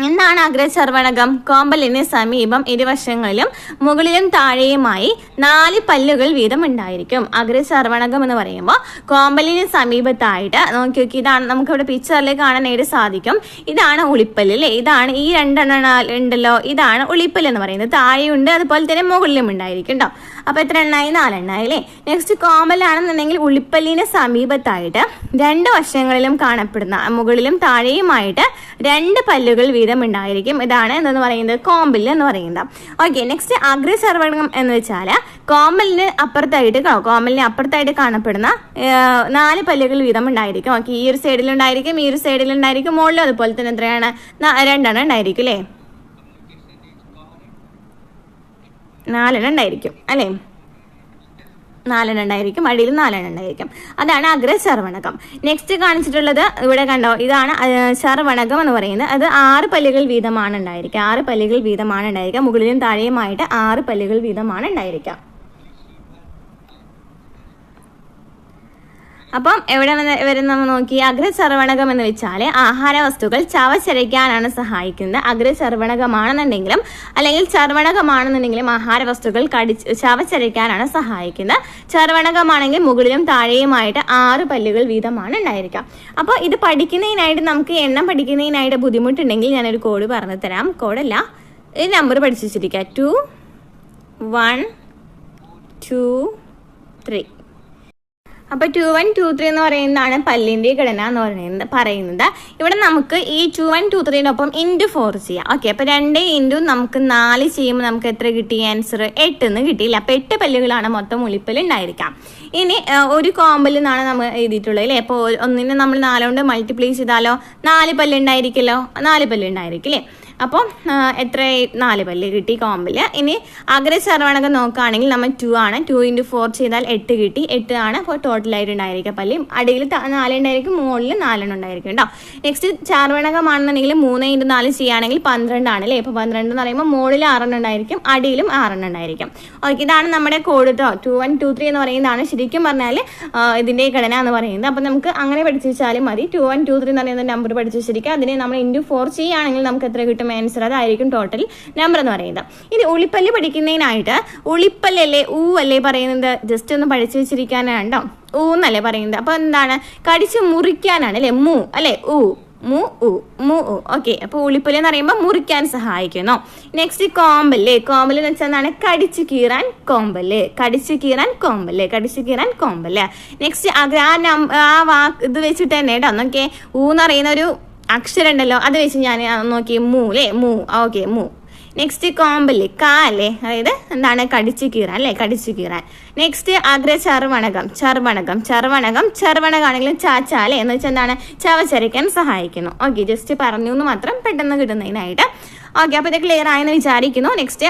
എന്താണ് അഗ്രചർവണകം? കോമ്പലിന് സമീപം ഇരുവശങ്ങളിലും മുകളിലും താഴെയുമായി 4 പല്ലുകൾ വീതം ഉണ്ടായിരിക്കും. അഗ്രചർവണകം എന്ന് പറയുമ്പോൾ കോമ്പലിന് സമീപത്തായിട്ട് നോക്കി, ഇതാണ് നമുക്കിവിടെ പിക്ചറിൽ കാണാനായിട്ട് സാധിക്കും. ഇതാണ് ഉളിപ്പല്ല് അല്ലേ. ഇതാണ് ഈ 2 ഉണ്ടല്ലോ, ഇതാണ് ഉളിപ്പല്ല് എന്ന് പറയുന്നത്. താഴെയുണ്ട്, അതുപോലെ തന്നെ മുകളിലും ഉണ്ടായിരിക്കും കേട്ടോ. അപ്പൊ എത്ര എണ്ണായി? 4 എണ്ണായി അല്ലേ. നെക്സ്റ്റ് കോമ്പലാണെന്നുണ്ടെങ്കിൽ ഉളിപ്പല്ലിന് സമീപത്തായിട്ട് 2 വശങ്ങളിലും കാണപ്പെടുന്ന മുകളിലും താഴെയുമായിട്ട് 2 പല്ലുകൾ വീതം ഉണ്ടായിരിക്കും. ഇതാണ് എന്ന് പറയുന്നത് കോമ്പല് എന്ന് പറയുന്നത്. ഓക്കെ, നെക്സ്റ്റ് അഗ്രചർവണകം എന്ന് വെച്ചാൽ കോമ്പലിന് അപ്പുറത്തായിട്ട് കാണപ്പെടുന്ന 4 പല്ലുകൾ വീതം ഉണ്ടായിരിക്കും. ഓക്കെ, ഈ ഒരു സൈഡിലുണ്ടായിരിക്കും, ഈ ഒരു സൈഡിലുണ്ടായിരിക്കും, മുകളിലും അതുപോലെ തന്നെ എത്രയാണ്? 2 ഉണ്ടായിരിക്കും അല്ലേ. 4 ഉണ്ടായിരിക്കും അല്ലേ. 4 ഉണ്ടായിരിക്കും, അടിയിൽ 4 ഉണ്ടായിരിക്കും. അതാണ് അഗ്രചർവണകം. നെക്സ്റ്റ് കാണിച്ചിട്ടുള്ളത് ഇവിടെ കണ്ടോ, ഇതാണ് ചർവണകം എന്ന് പറയുന്നത്. അത് 6 പല്ലുകൾ വീതമാണ് ഉണ്ടായിരിക്കുക. 6 പല്ലുകൾ വീതമാണ് ഉണ്ടായിരിക്കുക. മുകളിലും താഴെയുമായിട്ട് 6 പല്ലുകൾ വീതമാണ് ഉണ്ടായിരിക്കുക. അപ്പം എവിടെ വരുന്ന നോക്കി, അഗ്രചർവണകം എന്ന് വെച്ചാൽ ആഹാര വസ്തുക്കൾ ചവച്ചരയ്ക്കാനാണ് സഹായിക്കുന്നത്. അഗ്രചർവണകമാണെന്നുണ്ടെങ്കിലും അല്ലെങ്കിൽ ചർവണകമാണെന്നുണ്ടെങ്കിലും ആഹാര വസ്തുക്കൾ ചവച്ചരയ്ക്കാനാണ് സഹായിക്കുന്നത്. ചർവണകമാണെങ്കിൽ മുകളിലും താഴെയുമായിട്ട് 6 പല്ലുകൾ വീതമാണ് ഉണ്ടായിരിക്കുക. അപ്പോൾ ഇത് പഠിക്കുന്നതിനായിട്ട് നമുക്ക് എണ്ണം പഠിക്കുന്നതിനായിട്ട് ബുദ്ധിമുട്ടുണ്ടെങ്കിൽ ഞാനൊരു കോഡ് പറഞ്ഞു തരാം. കോഡല്ല, ഈ നമ്പർ പഠിച്ചു വെച്ചിരിക്കുക. 2 1 2 3. അപ്പോൾ 2 1 2 3 എന്ന് പറയുന്നതാണ് പല്ലിൻ്റെ ഘടന എന്ന് പറയുന്നത്. ഇവിടെ നമുക്ക് ഈ 2 1 2 3 ഇൻറ്റു 4 ചെയ്യാം. ഓക്കെ, അപ്പോൾ 2 ഇൻറ്റു നമുക്ക് 4 ചെയ്യുമ്പോൾ നമുക്ക് എത്ര കിട്ടി? ആൻസർ 8 എന്ന് കിട്ടിയില്ല. അപ്പോൾ 8 പല്ലുകളാണ് മൊത്തം ഉളിപ്പല്ല് ഉണ്ടായിരിക്കാം. ഇനി ഒരു കോമ്പലിൽ നിന്നാണ് നമ്മൾ എഴുതിയിട്ടുള്ളത് അല്ലേ. അപ്പോൾ ഒന്നിനെ നമ്മൾ 4 കൊണ്ട് മൾട്ടിപ്ലൈ ചെയ്താലോ 4 പല്ല് ഉണ്ടായിരിക്കുമല്ലോ. 4 പല്ല് ഉണ്ടായിരിക്കും അല്ലേ. അപ്പോൾ എത്ര? 4 പല്ല് കിട്ടി കോമ്പല്. ഇനി അഗ്രചർവണകം നോക്കുകയാണെങ്കിൽ നമ്മൾ 2 ആണ്. 2 ഇൻറ്റു 4 ചെയ്താൽ 8 കിട്ടി. 8 ആണ് അപ്പോൾ ടോട്ടലായിട്ട് ഉണ്ടായിരിക്കുക പല്ല്. അടിയിൽ 4 ഉണ്ടായിരിക്കും, മുകളിൽ 4 ഉണ്ടായിരിക്കും കേട്ടോ. നെക്സ്റ്റ് ചർവണകമാണെന്നുണ്ടെങ്കിൽ 3 ഇൻറ്റു 4 ചെയ്യുകയാണെങ്കിൽ 12 ആണ് അല്ലേ. ഇപ്പോൾ 12 എന്ന് പറയുമ്പോൾ മുകളിൽ 6 ഉണ്ടായിരിക്കും, അടിയിലും 6 ഉണ്ടായിരിക്കും. ഓക്കെ, ഇതാണ് നമ്മുടെ കോഡ് കേട്ടോ. 2 1 2 3 എന്ന് പറയുന്നതാണ് ശരിക്കും പറഞ്ഞാൽ ഇതിൻ്റെ ഘടന എന്ന് പറയുന്നത്. അപ്പോൾ നമുക്ക് അങ്ങനെ പഠിച്ചു വെച്ചാലും മതി. 2 1 2 3 എന്ന് പറയുന്ന നമ്പർ പഠിച്ചു വെച്ചിരിക്കുക. അതിനെ നമ്മൾ ഇൻറ്റു 4 ചെയ്യുകയാണെങ്കിൽ നമുക്ക് എത്ര കിട്ടും? ആൻസർ അതായിരിക്കും ടോട്ടൽ നമ്പർ എന്ന് പറയുന്നത്. ഇനി ഉളിപ്പല്ല് പഠിക്കുന്നതിനായിട്ട് ഉളിപ്പല്ലല്ലേ അല്ലേ പറയുന്നത്? ജസ്റ്റ് ഒന്ന് പഠിച്ചു വെച്ചിരിക്കാനാണ്ടോ. എന്നല്ലേ പറയുന്നത്. അപ്പോൾ എന്താണ്? കടിച്ച് മുറിക്കാനാണ് അല്ലേ. അല്ലേ. ഓക്കെ, അപ്പോൾ ഉളിപ്പല്ല് എന്ന് പറയുമ്പോൾ മുറിക്കാൻ സഹായിക്കുന്നു. നെക്സ്റ്റ് കോമ്പല്. കോമ്പല് എന്ന് വെച്ചാൽ എന്താണ്? കടിച്ചു കീറാൻ കോമ്പല്. നെക്സ്റ്റ് ആ വാക്ക് ഇത് വെച്ചിട്ട് തന്നെ കേട്ടോ. നോക്കിയേ, എന്ന് പറയുന്ന ഒരു അക്ഷരം ഉണ്ടല്ലോ, അത് വെച്ച് ഞാൻ നോക്കി. ഓക്കെ. നെക്സ്റ്റ് കോമ്പല് അല്ലേ, അതായത് എന്താണ്? കടിച്ചു കീറാൻ അല്ലേ, കടിച്ചു കീറാൻ. നെക്സ്റ്റ് ചർവണകമാണെങ്കിലും ചാച്ചാലേ എന്ന് വെച്ചാൽ എന്താണ്? ചവച്ചരയ്ക്കാൻ സഹായിക്കുന്നു. ഓക്കെ, ജസ്റ്റ് പറഞ്ഞു എന്ന് മാത്രം പെട്ടെന്ന് കിട്ടുന്നതിനായിട്ട്. ഓക്കെ, അപ്പോൾ ഇത് ക്ലിയർ ആയെന്ന് വിചാരിക്കുന്നു. നെക്സ്റ്റ്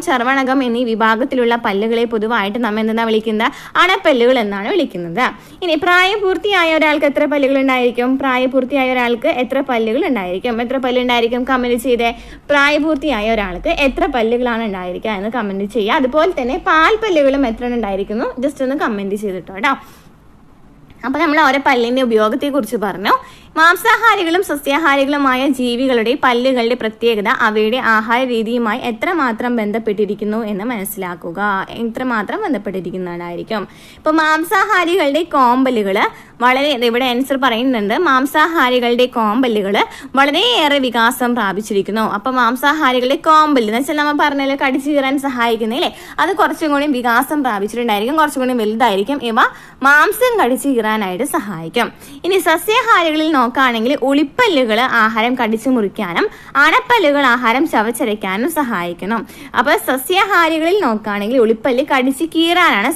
ചർവണകം എന്നീ വിഭാഗത്തിലുള്ള പല്ലുകളെ പൊതുവായിട്ട് നമ്മൾ എന്താ വിളിക്കുന്നത്? അണപ്പല്ലുകൾ എന്നാണ് വിളിക്കുന്നത്. ഇനി പ്രായപൂർത്തിയായ ഒരാൾക്ക് എത്ര പല്ലുകൾ ഉണ്ടായിരിക്കും? എത്ര പല്ലുകൾ ഉണ്ടായിരിക്കും? കമന്റ് ചെയ്തേ. പ്രായപൂർത്തിയായ ഒരാൾക്ക് എത്ര പല്ലുകളാണ് ഉണ്ടായിരിക്കുക എന്ന് കമന്റ് ചെയ്യുക. അതുപോലെ തന്നെ പാൽപ്പല്ലുകളും എത്ര ഉണ്ടായിരിക്കുന്നു ജസ്റ്റ് ഒന്ന് കമന്റ് ചെയ്തിട്ടോ കേട്ടോ. അപ്പോൾ നമ്മൾ ഓരോ പല്ലിൻ്റെ ഉപയോഗത്തെക്കുറിച്ച് പറഞ്ഞു. മാംസാഹാരികളും സസ്യാഹാരികളുമായ ജീവികളുടെ പല്ലുകളുടെ പ്രത്യേകത അവയുടെ ആഹാര രീതിയുമായി എത്രമാത്രം ബന്ധപ്പെട്ടിരിക്കുന്നു എന്ന് മനസ്സിലാക്കുക. എത്രമാത്രം ബന്ധപ്പെട്ടിരിക്കുന്നതായിരിക്കും. ഇപ്പൊ മാംസാഹാരികളുടെ കോമ്പല്ലുകൾ വളരെ, ഇവിടെ ആൻസർ പറയുന്നുണ്ട്, മാംസാഹാരികളുടെ കോമ്പല്ലുകൾ വളരെയേറെ വികാസം പ്രാപിച്ചിരിക്കുന്നു. അപ്പൊ മാംസാഹാരികളുടെ കോമ്പല്ല് എന്ന് വെച്ചാൽ നമ്മൾ പറഞ്ഞാൽ കടിച്ചു കീറാൻ സഹായിക്കുന്നില്ലേ, അത് കുറച്ചും കൂടി വികാസം പ്രാപിച്ചിട്ടുണ്ടായിരിക്കും, കുറച്ചും കൂടി വലുതായിരിക്കും. ഇവ മാംസം കടിച്ചു കീറാനായിട്ട് സഹായിക്കും. ഇനി സസ്യാഹാരികളിൽ നോക്കുകയാണെങ്കിൽ ഉളിപ്പല്ലുകൾ ആഹാരം കടിച്ചു മുറിക്കാനും അണപ്പല്ലുകൾ ആഹാരം ചവച്ചരയ്ക്കാനും സഹായിക്കുന്നു. അപ്പൊ സസ്യാഹാരികളിൽ നോക്കുകയാണെങ്കിൽ ഉളിപ്പല്ല് കടിച്ചു കീറാനാണ്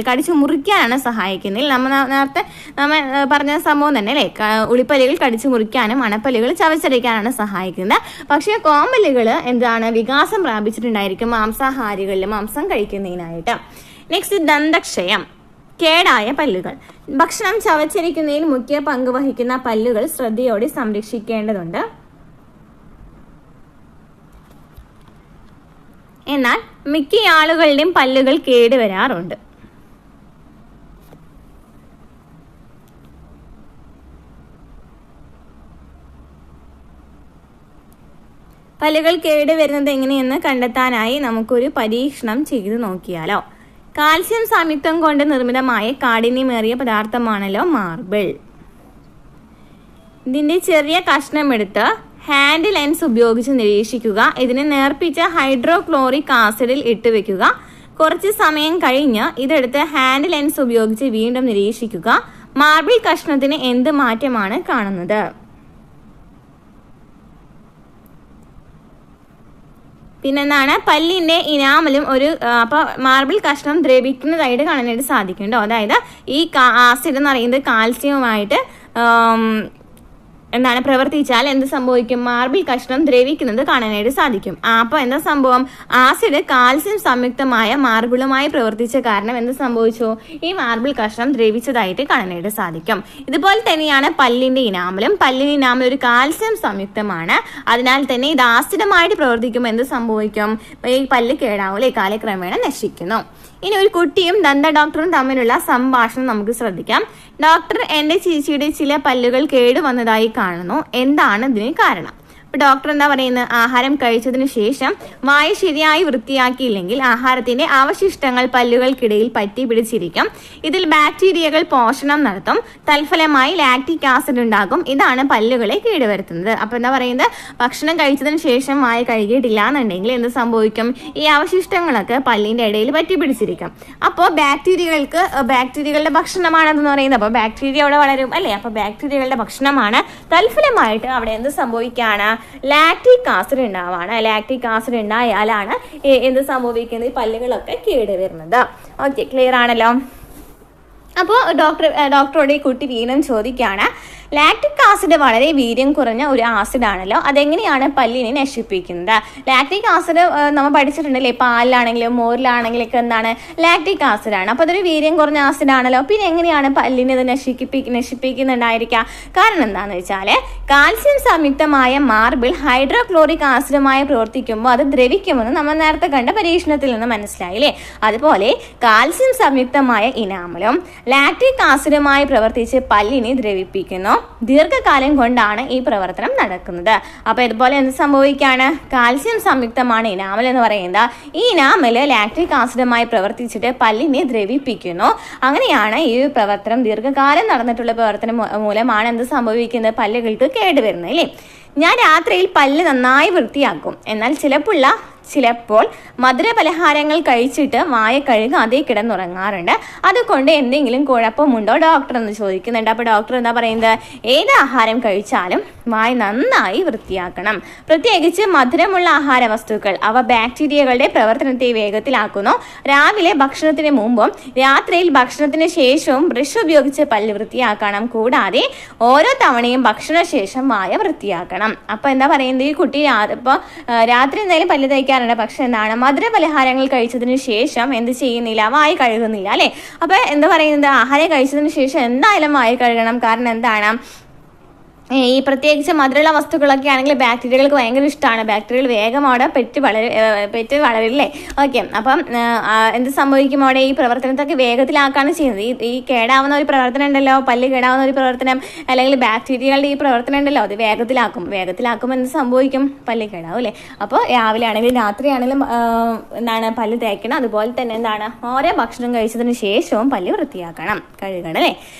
കടിച്ചു മുറിക്കാനാണ് സഹായിക്കുന്നത്. നേരത്തെ നമ്മൾ പറഞ്ഞ സംഭവം തന്നെ അല്ലേ, ഉളിപ്പല്ലുകൾ കടിച്ചു മുറിക്കാനും അണപ്പല്ലുകൾ ചവച്ചരയ്ക്കാനാണ് സഹായിക്കുന്നത്. പക്ഷേ കോമ്പല്ലുകൾ എന്താണ്, വികാസം പ്രാപിച്ചിട്ടുണ്ടായിരിക്കും മാംസാഹാരികളിൽ മാംസം കഴിക്കുന്നതിനായിട്ട്. നെക്സ്റ്റ് ദന്തക്ഷയം, കേടായ പല്ലുകൾ. ഭക്ഷണം ചവച്ചരിക്കുന്നതിൽ മുഖ്യ പങ്ക് വഹിക്കുന്ന പല്ലുകൾ ശ്രദ്ധയോടെ സംരക്ഷിക്കേണ്ടതുണ്ട്. എന്നാൽ മിക്ക ആളുകളുടെയും പല്ലുകൾ കേടുവരാറുണ്ട്. പല്ലുകൾ കേടുവരുന്നത് എങ്ങനെയെന്ന് കണ്ടെത്താനായി നമുക്കൊരു പരീക്ഷണം ചെയ്തു നോക്കിയാലോ. കാൽസ്യം സംയുക്തം കൊണ്ട് നിർമ്മിതമായ കാഠിന്യമേറിയ പദാർത്ഥമാണല്ലോ മാർബിൾ. ഇതിന്റെ ചെറിയ കഷ്ണമെടുത്ത് ഹാൻഡ് ലെൻസ് ഉപയോഗിച്ച് നിരീക്ഷിക്കുക. ഇതിനെ നേർപ്പിച്ച ഹൈഡ്രോക്ലോറിക് ആസിഡിൽ ഇട്ടുവെക്കുക. കുറച്ച് സമയം കഴിഞ്ഞ് ഇതെടുത്ത് ഹാൻഡ് ലെൻസ് ഉപയോഗിച്ച് വീണ്ടും നിരീക്ഷിക്കുക. മാർബിൾ കഷ്ണത്തിന് എന്ത് മാറ്റമാണ് കാണുന്നത്? പിന്നെന്താണ്, പല്ലിന്റെ ഇനാമലും അപ്പൊ മാർബിൾ കഷ്ണം ദ്രവിക്കുന്നതായിട്ട് കാണാനായിട്ട് സാധിക്കുന്നുണ്ടോ. അതായത് ഈ ആസിഡ് എന്ന് പറയുന്നത് കാൽസ്യവുമായിട്ട് എന്താണ് പ്രവർത്തിച്ചാൽ എന്ത് സംഭവിക്കും, മാർബിൾ കഷ്ണം ദ്രവിക്കുന്നത് കാണാനായിട്ട് സാധിക്കും. അപ്പൊ എന്താ സംഭവം, ആസിഡ് കാൽസ്യം സംയുക്തമായ മാർബിളുമായി പ്രവർത്തിച്ച കാരണം എന്ത് സംഭവിച്ചു, ഈ മാർബിൾ കഷ്ണം ദ്രവിച്ചതായിട്ട് കാണാനായിട്ട് സാധിക്കും. ഇതുപോലെ തന്നെയാണ് പല്ലിന്റെ ഇനാമലും. പല്ലിന്റെ ഇനാമൽ ഒരു കാൽസ്യം സംയുക്തമാണ്. അതിനാൽ തന്നെ ഇത് ആസിഡമായിട്ട് പ്രവർത്തിക്കുമ്പോൾ എന്ത് സംഭവിക്കും, ഈ പല്ല് കേടാവൂലെ, കാലക്രമേണ നശിക്കുന്നു. ഇനി ഒരു കുട്ടിയും ദന്ത ഡോക്ടറും തമ്മിലുള്ള സംഭാഷണം നമുക്ക് ശ്രദ്ധിക്കാം. ഡോക്ടർ, എന്റെ ചേച്ചിയുടെ ചില പല്ലുകൾ കേടുവന്നതായി കാണുന്നു, എന്താണ് ഇതിന് കാരണം? ഡോക്ടർ എന്താ പറയുന്നത്, ആഹാരം കഴിച്ചതിന് ശേഷം വായ ശരിയായി വൃത്തിയാക്കിയില്ലെങ്കിൽ ആഹാരത്തിന്റെ അവശിഷ്ടങ്ങൾ പല്ലുകൾക്കിടയിൽ പറ്റി പിടിച്ചിരിക്കും. ഇതിൽ ബാക്ടീരിയകൾ പോഷണം നടത്തും. തൽഫലമായി ലാക്റ്റിക് ആസിഡ് ഉണ്ടാകും. ഇതാണ് പല്ലുകളെ കേടുവരുത്തുന്നത്. അപ്പൊ എന്താ പറയുന്നത്, ഭക്ഷണം കഴിച്ചതിന് ശേഷം വായ കഴുകിയിട്ടില്ല എന്നുണ്ടെങ്കിൽ എന്ത് സംഭവിക്കും, ഈ അവശിഷ്ടങ്ങളൊക്കെ പല്ലിന്റെ ഇടയിൽ പറ്റി പിടിച്ചിരിക്കും. അപ്പോൾ ബാക്ടീരിയകളുടെ ഭക്ഷണമാണെന്ന് പറയുന്നത്. അപ്പൊ ബാക്ടീരിയ അവിടെ വളരും അല്ലെ, അപ്പൊ ബാക്ടീരിയകളുടെ ഭക്ഷണമാണ്. തൽഫലമായിട്ട് അവിടെ എന്ത് സംഭവിക്കാണ്, ലാക്റ്റിക് ആസിഡ് ഉണ്ടാവാണ്. ലാക്റ്റിക് ആസിഡ് ഉണ്ടായാലാണ് എന്ത് സംഭവിക്കുന്നത്, പല്ലുകളൊക്കെ കേടുവരുന്നത്. ഓക്കെ, ക്ലിയർ ആണല്ലോ. അപ്പോൾ ഡോക്ടറോട് ഈ കുട്ടി വീണ്ടും ചോദിക്കുകയാണ്, ലാക്റ്റിക് ആസിഡ് വളരെ വീര്യം കുറഞ്ഞ ഒരു ആസിഡ് ആണല്ലോ, അതെങ്ങനെയാണ് പല്ലിനെ നശിപ്പിക്കുന്നത്? ലാക്റ്റിക് ആസിഡ് നമ്മൾ പഠിച്ചിട്ടുണ്ടല്ലേ, പാലിലാണെങ്കിലും മോരിലാണെങ്കിലും ഒക്കെ എന്താണ്, ലാക്റ്റിക് ആസിഡ് ആണ്. അപ്പോൾ അതൊരു വീര്യം കുറഞ്ഞ ആസിഡ് ആണല്ലോ, പിന്നെ എങ്ങനെയാണ് പല്ലിനെ ഇത് നശിപ്പിക്കുന്നുണ്ടായിരിക്കുക? കാരണം എന്താണെന്ന് വെച്ചാൽ കാൽസ്യം സംയുക്തമായ മാർബിൾ ഹൈഡ്രോക്ലോറിക് ആസിഡുമായി പ്രവർത്തിക്കുമ്പോൾ അത് ദ്രവിക്കുമെന്ന് നമ്മൾ നേരത്തെ കണ്ട പരീക്ഷണത്തിൽ നിന്ന് മനസ്സിലായില്ലേ. അതുപോലെ കാൽസ്യം സംയുക്തമായ ഇനാമലും ലാക്റ്റിക് ആസിഡുമായി പ്രവർത്തിച്ച് പല്ലിനെ ദ്രവിപ്പിക്കുന്നു. ദീർഘകാലം കൊണ്ടാണ് ഈ പ്രവർത്തനം നടക്കുന്നത്. അപ്പൊ ഇതുപോലെ എന്ത് സംഭവിക്കാണ്, കാൽസ്യം സംയുക്തമാണ് ഇനാമൽ എന്ന് പറയുന്നത്. ഈ ഇനാമല് ലാക്റ്റിക് ആസിഡുമായി പ്രവർത്തിച്ചിട്ട് പല്ലിനെ ദ്രവിപ്പിക്കുന്നു. അങ്ങനെയാണ് ഈ പ്രവർത്തനം, ദീർഘകാലം നടന്നിട്ടുള്ള പ്രവർത്തനം മൂലമാണ് എന്ത് സംഭവിക്കുന്നത്, പല്ലുകൾക്ക് കേടുവരുന്നത് അല്ലേ. ഞാൻ രാത്രിയിൽ പല്ല് നന്നായി വൃത്തിയാക്കും, എന്നാൽ ചിലപ്പോൾ മധുര പലഹാരങ്ങൾ കഴിച്ചിട്ട് വായ കഴുകാതെ കിടന്നുറങ്ങാറുണ്ട്. അതുകൊണ്ട് എന്തെങ്കിലും കുഴപ്പമുണ്ടോ ഡോക്ടർ എന്ന് ചോദിക്കുന്നുണ്ട്. അപ്പോൾ ഡോക്ടർ എന്താ പറയുന്നത്, ഏത് ആഹാരം കഴിച്ചാലും വായ നന്നായി വൃത്തിയാക്കണം. പ്രത്യേകിച്ച് മധുരമുള്ള ആഹാര വസ്തുക്കൾ, അവ ബാക്ടീരിയകളുടെ പ്രവർത്തനത്തെ വേഗത്തിലാക്കുന്നു. രാവിലെ ഭക്ഷണത്തിന് മുമ്പും രാത്രിയിൽ ഭക്ഷണത്തിന് ശേഷവും ബ്രഷ് ഉപയോഗിച്ച് പല്ല് വൃത്തിയാക്കണം. കൂടാതെ ഓരോ തവണയും ഭക്ഷണശേഷം വായ വൃത്തിയാക്കണം. അപ്പൊ എന്താ പറയുന്നത്, ഈ കുട്ടി ഇപ്പോൾ രാത്രി എന്തായാലും പല്ല് തയ്ക്കാറുണ്ട്, പക്ഷെ എന്താണ്, മധുര പലഹാരങ്ങൾ കഴിച്ചതിന് ശേഷം എന്ത് ചെയ്യുന്നില്ല, വായ കഴുകുന്നില്ല അല്ലെ. അപ്പൊ എന്താ പറയുന്നത്, ആഹാരം കഴിച്ചതിന് ശേഷം എന്തായാലും വായ കഴുകണം. കാരണം എന്താണ്, ഈ പ്രത്യേകിച്ച് മധുരമുള്ള വസ്തുക്കളൊക്കെ ആണെങ്കിൽ ബാക്ടീരിയകൾക്ക് ഭയങ്കര ഇഷ്ടമാണ്. ബാക്ടീരിയകൾ വേഗം അവിടെ പെറ്റ് വളരില്ലേ. ഓക്കെ, അപ്പം എന്ത് സംഭവിക്കും, അവിടെ ഈ പ്രവർത്തനത്തൊക്കെ വേഗത്തിലാക്കാണ് ചെയ്യുന്നത്. ഈ കേടാവുന്ന ഒരു പ്രവർത്തനം ഉണ്ടല്ലോ, പല്ല് കേടാവുന്ന ഒരു പ്രവർത്തനം, അല്ലെങ്കിൽ ബാക്ടീരിയകളുടെ ഈ പ്രവർത്തനം ഉണ്ടല്ലോ, അത് വേഗത്തിലാക്കുമ്പോൾ എന്ത് സംഭവിക്കും, പല്ല് കേടാവും അല്ലേ. അപ്പോൾ രാവിലെ ആണെങ്കിലും രാത്രി ആണെങ്കിലും പല്ല് തേക്കണം. അതുപോലെ തന്നെ ഓരോ ഭക്ഷണം കഴിച്ചതിന് ശേഷവും പല്ല് വൃത്തിയാക്കണം, കഴുകണം അല്ലേ.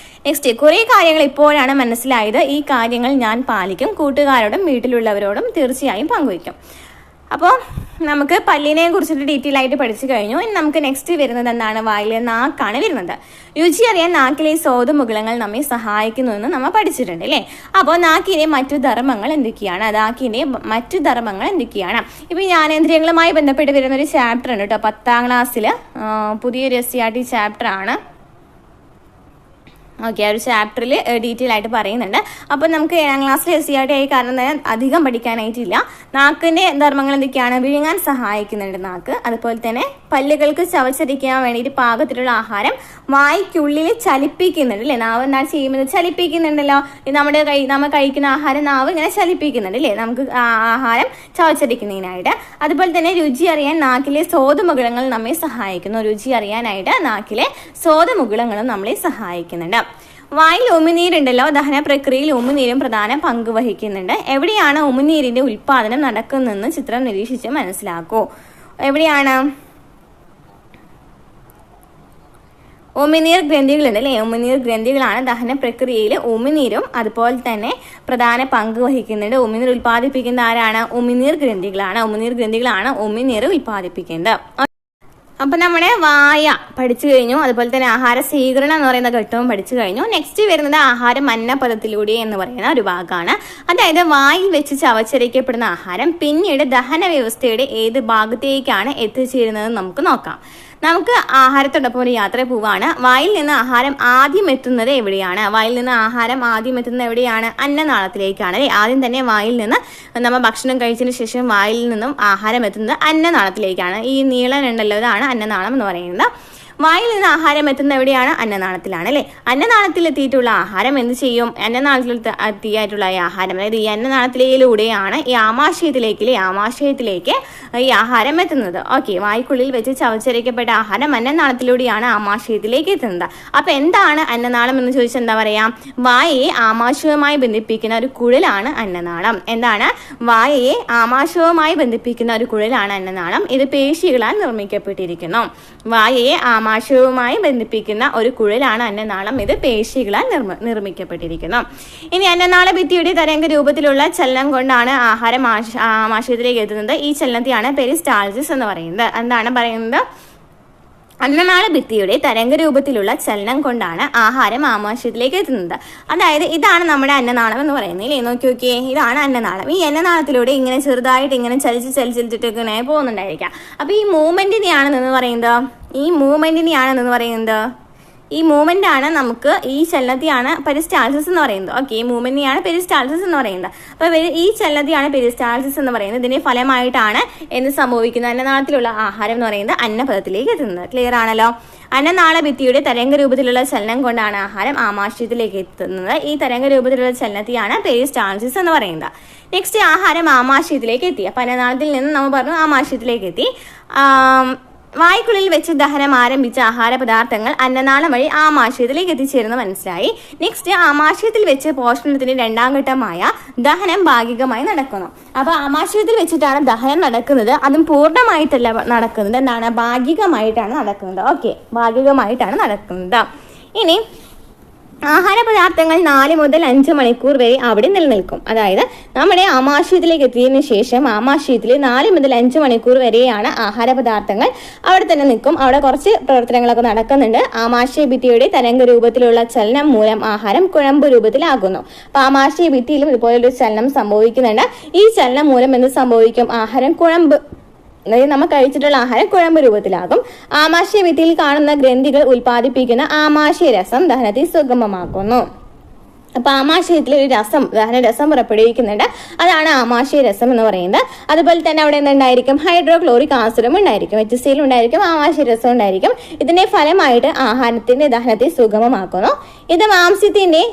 നെക്സ്റ്റ്, കുറേ കാര്യങ്ങൾ ഇപ്പോഴാണ് മനസ്സിലായത്. ഈ കാര്യങ്ങൾ ഞാൻ പാലിക്കും. കൂട്ടുകാരോടും വീട്ടിലുള്ളവരോടും തീർച്ചയായും പങ്കുവയ്ക്കും. അപ്പോൾ നമുക്ക് പല്ലിനെ കുറിച്ചിട്ട് ഡീറ്റെയിൽ ആയിട്ട് പഠിച്ചു കഴിഞ്ഞു. ഇനി നമുക്ക് നെക്സ്റ്റ് വരുന്നത് വായിലെ നാക്കാണ് വരുന്നത്. രുചി അറിയാൻ നാക്കിലെ സ്വാദുമുകുളങ്ങൾ നമ്മെ സഹായിക്കുന്നു എന്ന് നമ്മൾ പഠിച്ചിട്ടുണ്ട് അല്ലേ. അപ്പോൾ നാക്കിന്റെ മറ്റു ധർമ്മങ്ങൾ എന്തൊക്കെയാണ്? ഇപ്പം ജ്ഞാനേന്ദ്രിയങ്ങളുമായി ബന്ധപ്പെട്ട് വരുന്ന ഒരു ചാപ്റ്റർ ഉണ്ട് കേട്ടോ, 10ാം ക്ലാസ്സിൽ പുതിയൊരു SCERT ചാപ്റ്റർ ആണ്. ഓക്കെ, ആ ഒരു ചാപ്റ്ററിൽ ഡീറ്റെയിൽ ആയിട്ട് പറയുന്നുണ്ട്. അപ്പോൾ നമുക്ക് 7ാം ക്ലാസ്സിൽ SCERT ആയി കാരണം തന്നെ അധികം പഠിക്കാനായിട്ടില്ല. നാക്കിൻ്റെ ധർമ്മങ്ങൾ എന്തൊക്കെയാണ്? വിഴുങ്ങാൻ സഹായിക്കുന്നുണ്ട് നാക്ക്. അതുപോലെ തന്നെ പല്ലുകൾക്ക് ചവച്ചരിക്കാൻ വേണ്ടിയിട്ട് പാകത്തിലുള്ള ആഹാരം വായ്ക്കുള്ളിൽ ചലിപ്പിക്കുന്നുണ്ട് അല്ലേ. നാവ് എന്താണ് ചെയ്യുന്നത്? ചലിപ്പിക്കുന്നുണ്ടല്ലോ. നമ്മൾ കഴിക്കുന്ന ആഹാരം നാവ് ഇങ്ങനെ ചലിപ്പിക്കുന്നുണ്ട് അല്ലേ, നമുക്ക് ആഹാരം ചവച്ചരിക്കുന്നതിനായിട്ട്. അതുപോലെ തന്നെ രുചി അറിയാൻ നാക്കിലെ സ്വാദുമുകുളങ്ങൾ നമ്മെ സഹായിക്കുന്നു. രുചി അറിയാനായിട്ട് നാക്കിലെ സ്വാദുമുകുളങ്ങളും നമ്മളെ സഹായിക്കുന്നുണ്ട്. വായിൽ ഉമിനീരുണ്ടല്ലോ, ദഹന പ്രക്രിയയിൽ ഉമിനീരും പ്രധാന പങ്ക് വഹിക്കുന്നുണ്ട്. എവിടെയാണ് ഉമിനീരിന്റെ ഉൽപാദനം നടക്കുന്നതെന്ന് ചിത്രം നിരീക്ഷിച്ച് മനസ്സിലാക്കൂ. എവിടെയാണ്? ഉമിനീർ ഗ്രന്ഥികളുണ്ട് അല്ലേ. ഉമിനീർ ഗ്രന്ഥികളാണ് ദഹന പ്രക്രിയയിൽ ഉമിനീരും അതുപോലെ തന്നെ പ്രധാന പങ്ക് വഹിക്കുന്നുണ്ട്. ഉമിനീർ ഉൽപ്പാദിപ്പിക്കുന്ന ആരാണ്? ഉമിനീർ ഗ്രന്ഥികളാണ് ഉമിനീർ ഉൽപ്പാദിപ്പിക്കുന്നത്. അപ്പം നമ്മുടെ വായ പഠിച്ചു കഴിഞ്ഞു. അതുപോലെ തന്നെ ആഹാര സ്വീകരണം എന്ന് പറയുന്ന ഘട്ടവും പഠിച്ചു കഴിഞ്ഞു. നെക്സ്റ്റ് വരുന്നത് ആഹാരം അന്നപഥത്തിലൂടെ എന്ന് പറയുന്ന ഒരു ഭാഗമാണ്. അതായത് വായിൽ വെച്ച് ചവച്ചരയ്ക്കപ്പെടുന്ന ആഹാരം പിന്നീട് ദഹന വ്യവസ്ഥയുടെ ഏത് ഭാഗത്തേക്കാണ് എത്തിച്ചേരുന്നത് നമുക്ക് നോക്കാം. നമുക്ക് ആഹാരത്തോടൊപ്പം ഒരു യാത്ര പോവാണ്. വായിൽ നിന്ന് ആഹാരം ആദ്യം എത്തുന്നത് എവിടെയാണ്? അന്നനാളത്തിലേക്കാണ് അല്ലേ. ആദ്യം തന്നെ വായിൽ നിന്ന് നമ്മൾ ഭക്ഷണം കഴിച്ചതിന് ശേഷം വായിൽ നിന്നും ആഹാരം എത്തുന്നത് അന്നനാളത്തിലേക്കാണ്. ഈ നീളം ഉണ്ടല്ലോ, ഇതാണ് അന്നനാളം എന്ന് പറയുന്നത്. വായിൽ നിന്ന് ആഹാരം എത്തുന്ന എവിടെയാണ്? അന്നനാളത്തിലാണ് അല്ലേ. അന്നനാളത്തിൽ എത്തിയിട്ടുള്ള ആഹാരം എന്ത് ചെയ്യും? അന്നനാളത്തിൽ എത്തിയായിട്ടുള്ള ഈ ആഹാരം, അതായത് ഈ അന്നനാളത്തിലൂടെയാണ് ഈ ആമാശയത്തിലേക്ക് ഈ ആഹാരം എത്തുന്നത്. ഓക്കെ, വായ്ക്കുള്ളിൽ വെച്ച് ചവച്ചരയ്ക്കപ്പെട്ട ആഹാരം അന്നനാളത്തിലൂടെയാണ് ആമാശയത്തിലേക്ക് എത്തുന്നത്. അപ്പൊ എന്താണ് അന്നനാളം എന്ന് ചോദിച്ചാൽ എന്താ പറയാ? വായയെ ആമാശയവുമായി ബന്ധിപ്പിക്കുന്ന ഒരു കുഴലാണ് അന്നനാളം. വായയെ ആമാശയവുമായി ബന്ധിപ്പിക്കുന്ന ഒരു കുഴലാണ് അന്നനാളം. ഇത് പേശികളാൽ നിർമ്മിക്കപ്പെട്ടിരിക്കുന്നു. വായയെ ആമാശയവുമായി ബന്ധിപ്പിക്കുന്ന ഒരു കുഴലാണ് അന്നനാളം. ഇത് പേശികളാൽ നിർമ്മിക്കപ്പെട്ടിരിക്കുന്നു. ഇനി അന്നനാള ഭിത്തിയുടെ തരംഗ രൂപത്തിലുള്ള ചലനം കൊണ്ടാണ് ആഹാരം ആമാശയത്തിലേക്ക് എത്തുന്നത്. ഈ ചലനത്തെയാണ് പെരിസ്റ്റാൾസിസ് എന്ന് പറയുന്നത്. എന്താണ് പറയുന്നത്? അന്നനാള ഭിത്തിയുടെ തരംഗ രൂപത്തിലുള്ള ചലനം കൊണ്ടാണ് ആഹാരം ആമാശയത്തിലേക്ക് എത്തുന്നത്. അതായത് ഇതാണ് നമ്മുടെ അന്നനാളം എന്ന് പറയുന്നത് ഇല്ലേ. നോക്കിയേ, ഇതാണ് അന്നനാളം. ഈ അന്നനാളത്തിലൂടെ ഇങ്ങനെ ചെറുതായിട്ട് ഇങ്ങനെ ചലിച്ചിട്ട് ഇങ്ങനെ പോകുന്നുണ്ടായിരിക്കാം. അപ്പൊ ഈ മൂവ്മെന്റിനെയാണെന്ന് പറയുന്നത് ഈ മൂവ്മെന്റ് ആണ് നമുക്ക് ഈ ചലനത്തെയാണ് പെരിസ്റ്റാൾസിസ് എന്ന് പറയുന്നത്. ഓക്കെ, ഈ മൂവ്മെന്റിനെയാണ് പെരിസ്റ്റാൾസിസ് എന്ന് പറയുന്നത്. അപ്പൊ ഈ ചലനത്തെയാണ് പെരിസ്റ്റാൾസിസ് എന്ന് പറയുന്നത്. ഇതിന്റെ ഫലമായിട്ടാണ് എന്ത് സംഭവിക്കുന്നത്? അന്നനാളത്തിലുള്ള ആഹാരം എന്ന് പറയുന്നത് അന്നപഥത്തിലേക്ക് എത്തുന്നത്. ക്ലിയർ ആണല്ലോ. അന്നനാള ഭിത്തിയുടെ തരംഗ രൂപത്തിലുള്ള ചലനം കൊണ്ടാണ് ആഹാരം ആമാശയത്തിലേക്ക് എത്തുന്നത്. ഈ തരംഗ രൂപത്തിലുള്ള ചലനത്തെയാണ് പെരിസ്റ്റാൾസിസ് എന്ന് പറയുന്നത്. നെക്സ്റ്റ്, ആഹാരം ആമാശയത്തിലേക്ക് എത്തി. അപ്പൊ അന്നനാളത്തിൽ നിന്ന് നമ്മൾ പറഞ്ഞു ആമാശയത്തിലേക്ക് എത്തി. വായ്ക്കുള്ളിൽ വെച്ച് ദഹനം ആരംഭിച്ച ആഹാര പദാർത്ഥങ്ങൾ അന്നനാളം വഴി ആമാശയത്തിലേക്ക് എത്തിച്ചേരുന്നു മനസ്സിലായി. നെക്സ്റ്റ്, ആമാശയത്തിൽ വെച്ച് പോഷണത്തിന്റെ 2ാം ഘട്ടമായ ദഹനം ഭാഗികമായി നടക്കുന്നു. അപ്പൊ ആമാശയത്തിൽ വെച്ചിട്ടാണ് ദഹനം നടക്കുന്നത്. അതും പൂർണ്ണമായിട്ടല്ല നടക്കുന്നത്, ഭാഗികമായിട്ടാണ് നടക്കുന്നത്. ഓക്കെ, ഭാഗികമായിട്ടാണ് നടക്കുന്നത്. ഇനി ആഹാര പദാർത്ഥങ്ങൾ 4 മുതൽ 5 മണിക്കൂർ വരെ അവിടെ നിലനിൽക്കും. അതായത് നമ്മുടെ ആമാശയത്തിലേക്ക് എത്തിയതിനു ശേഷം ആമാശയത്തിൽ 4 മുതൽ 5 മണിക്കൂർ വരെയാണ് ആഹാര പദാർത്ഥങ്ങൾ അവിടെ തന്നെ നിൽക്കും. അവിടെ കുറച്ച് പ്രവർത്തനങ്ങളൊക്കെ നടക്കുന്നുണ്ട്. ആമാശയ ഭിത്തിയുടെ തരംഗ രൂപത്തിലുള്ള ചലനം മൂലം ആഹാരം കുഴമ്പ് രൂപത്തിലാകുന്നു. അപ്പൊ ആമാശയ ഭിത്തിയിലും ഇതുപോലൊരു ചലനം സംഭവിക്കുന്നുണ്ട്. ഈ ചലനം മൂലം എന്ത് സംഭവിക്കും? ആഹാരം കുഴമ്പ്, അതായത് നമ്മൾ കഴിച്ചിട്ടുള്ള ആഹാരം കുഴമ്പ് രൂപത്തിലാകും. ആമാശയ ഭിത്തിയിൽ കാണുന്ന ഗ്രന്ഥികൾ ഉൽപ്പാദിപ്പിക്കുന്ന ആമാശയ രസം ദഹനത്തെ സുഗമമാക്കുന്നു. അപ്പൊ ആമാശയത്തിൽ ഒരു ദഹനരസം പുറപ്പെടുവിക്കുന്നുണ്ട്. അതാണ് ആമാശയ രസം എന്ന് പറയുന്നത്. അതുപോലെ തന്നെ അവിടെ എന്തുണ്ടായിരിക്കും? ഹൈഡ്രോക്ലോറിക് ആസിഡും ഉണ്ടായിരിക്കും, HCl ഉണ്ടായിരിക്കും, ആമാശയ രസം ഉണ്ടായിരിക്കും. ഇതിന്റെ ഫലമായിട്ട് ആഹാരത്തിന്റെ ദഹനത്തെ സുഗമമാക്കുന്നു. ഇത് മാംസ്യത്തിന്റെ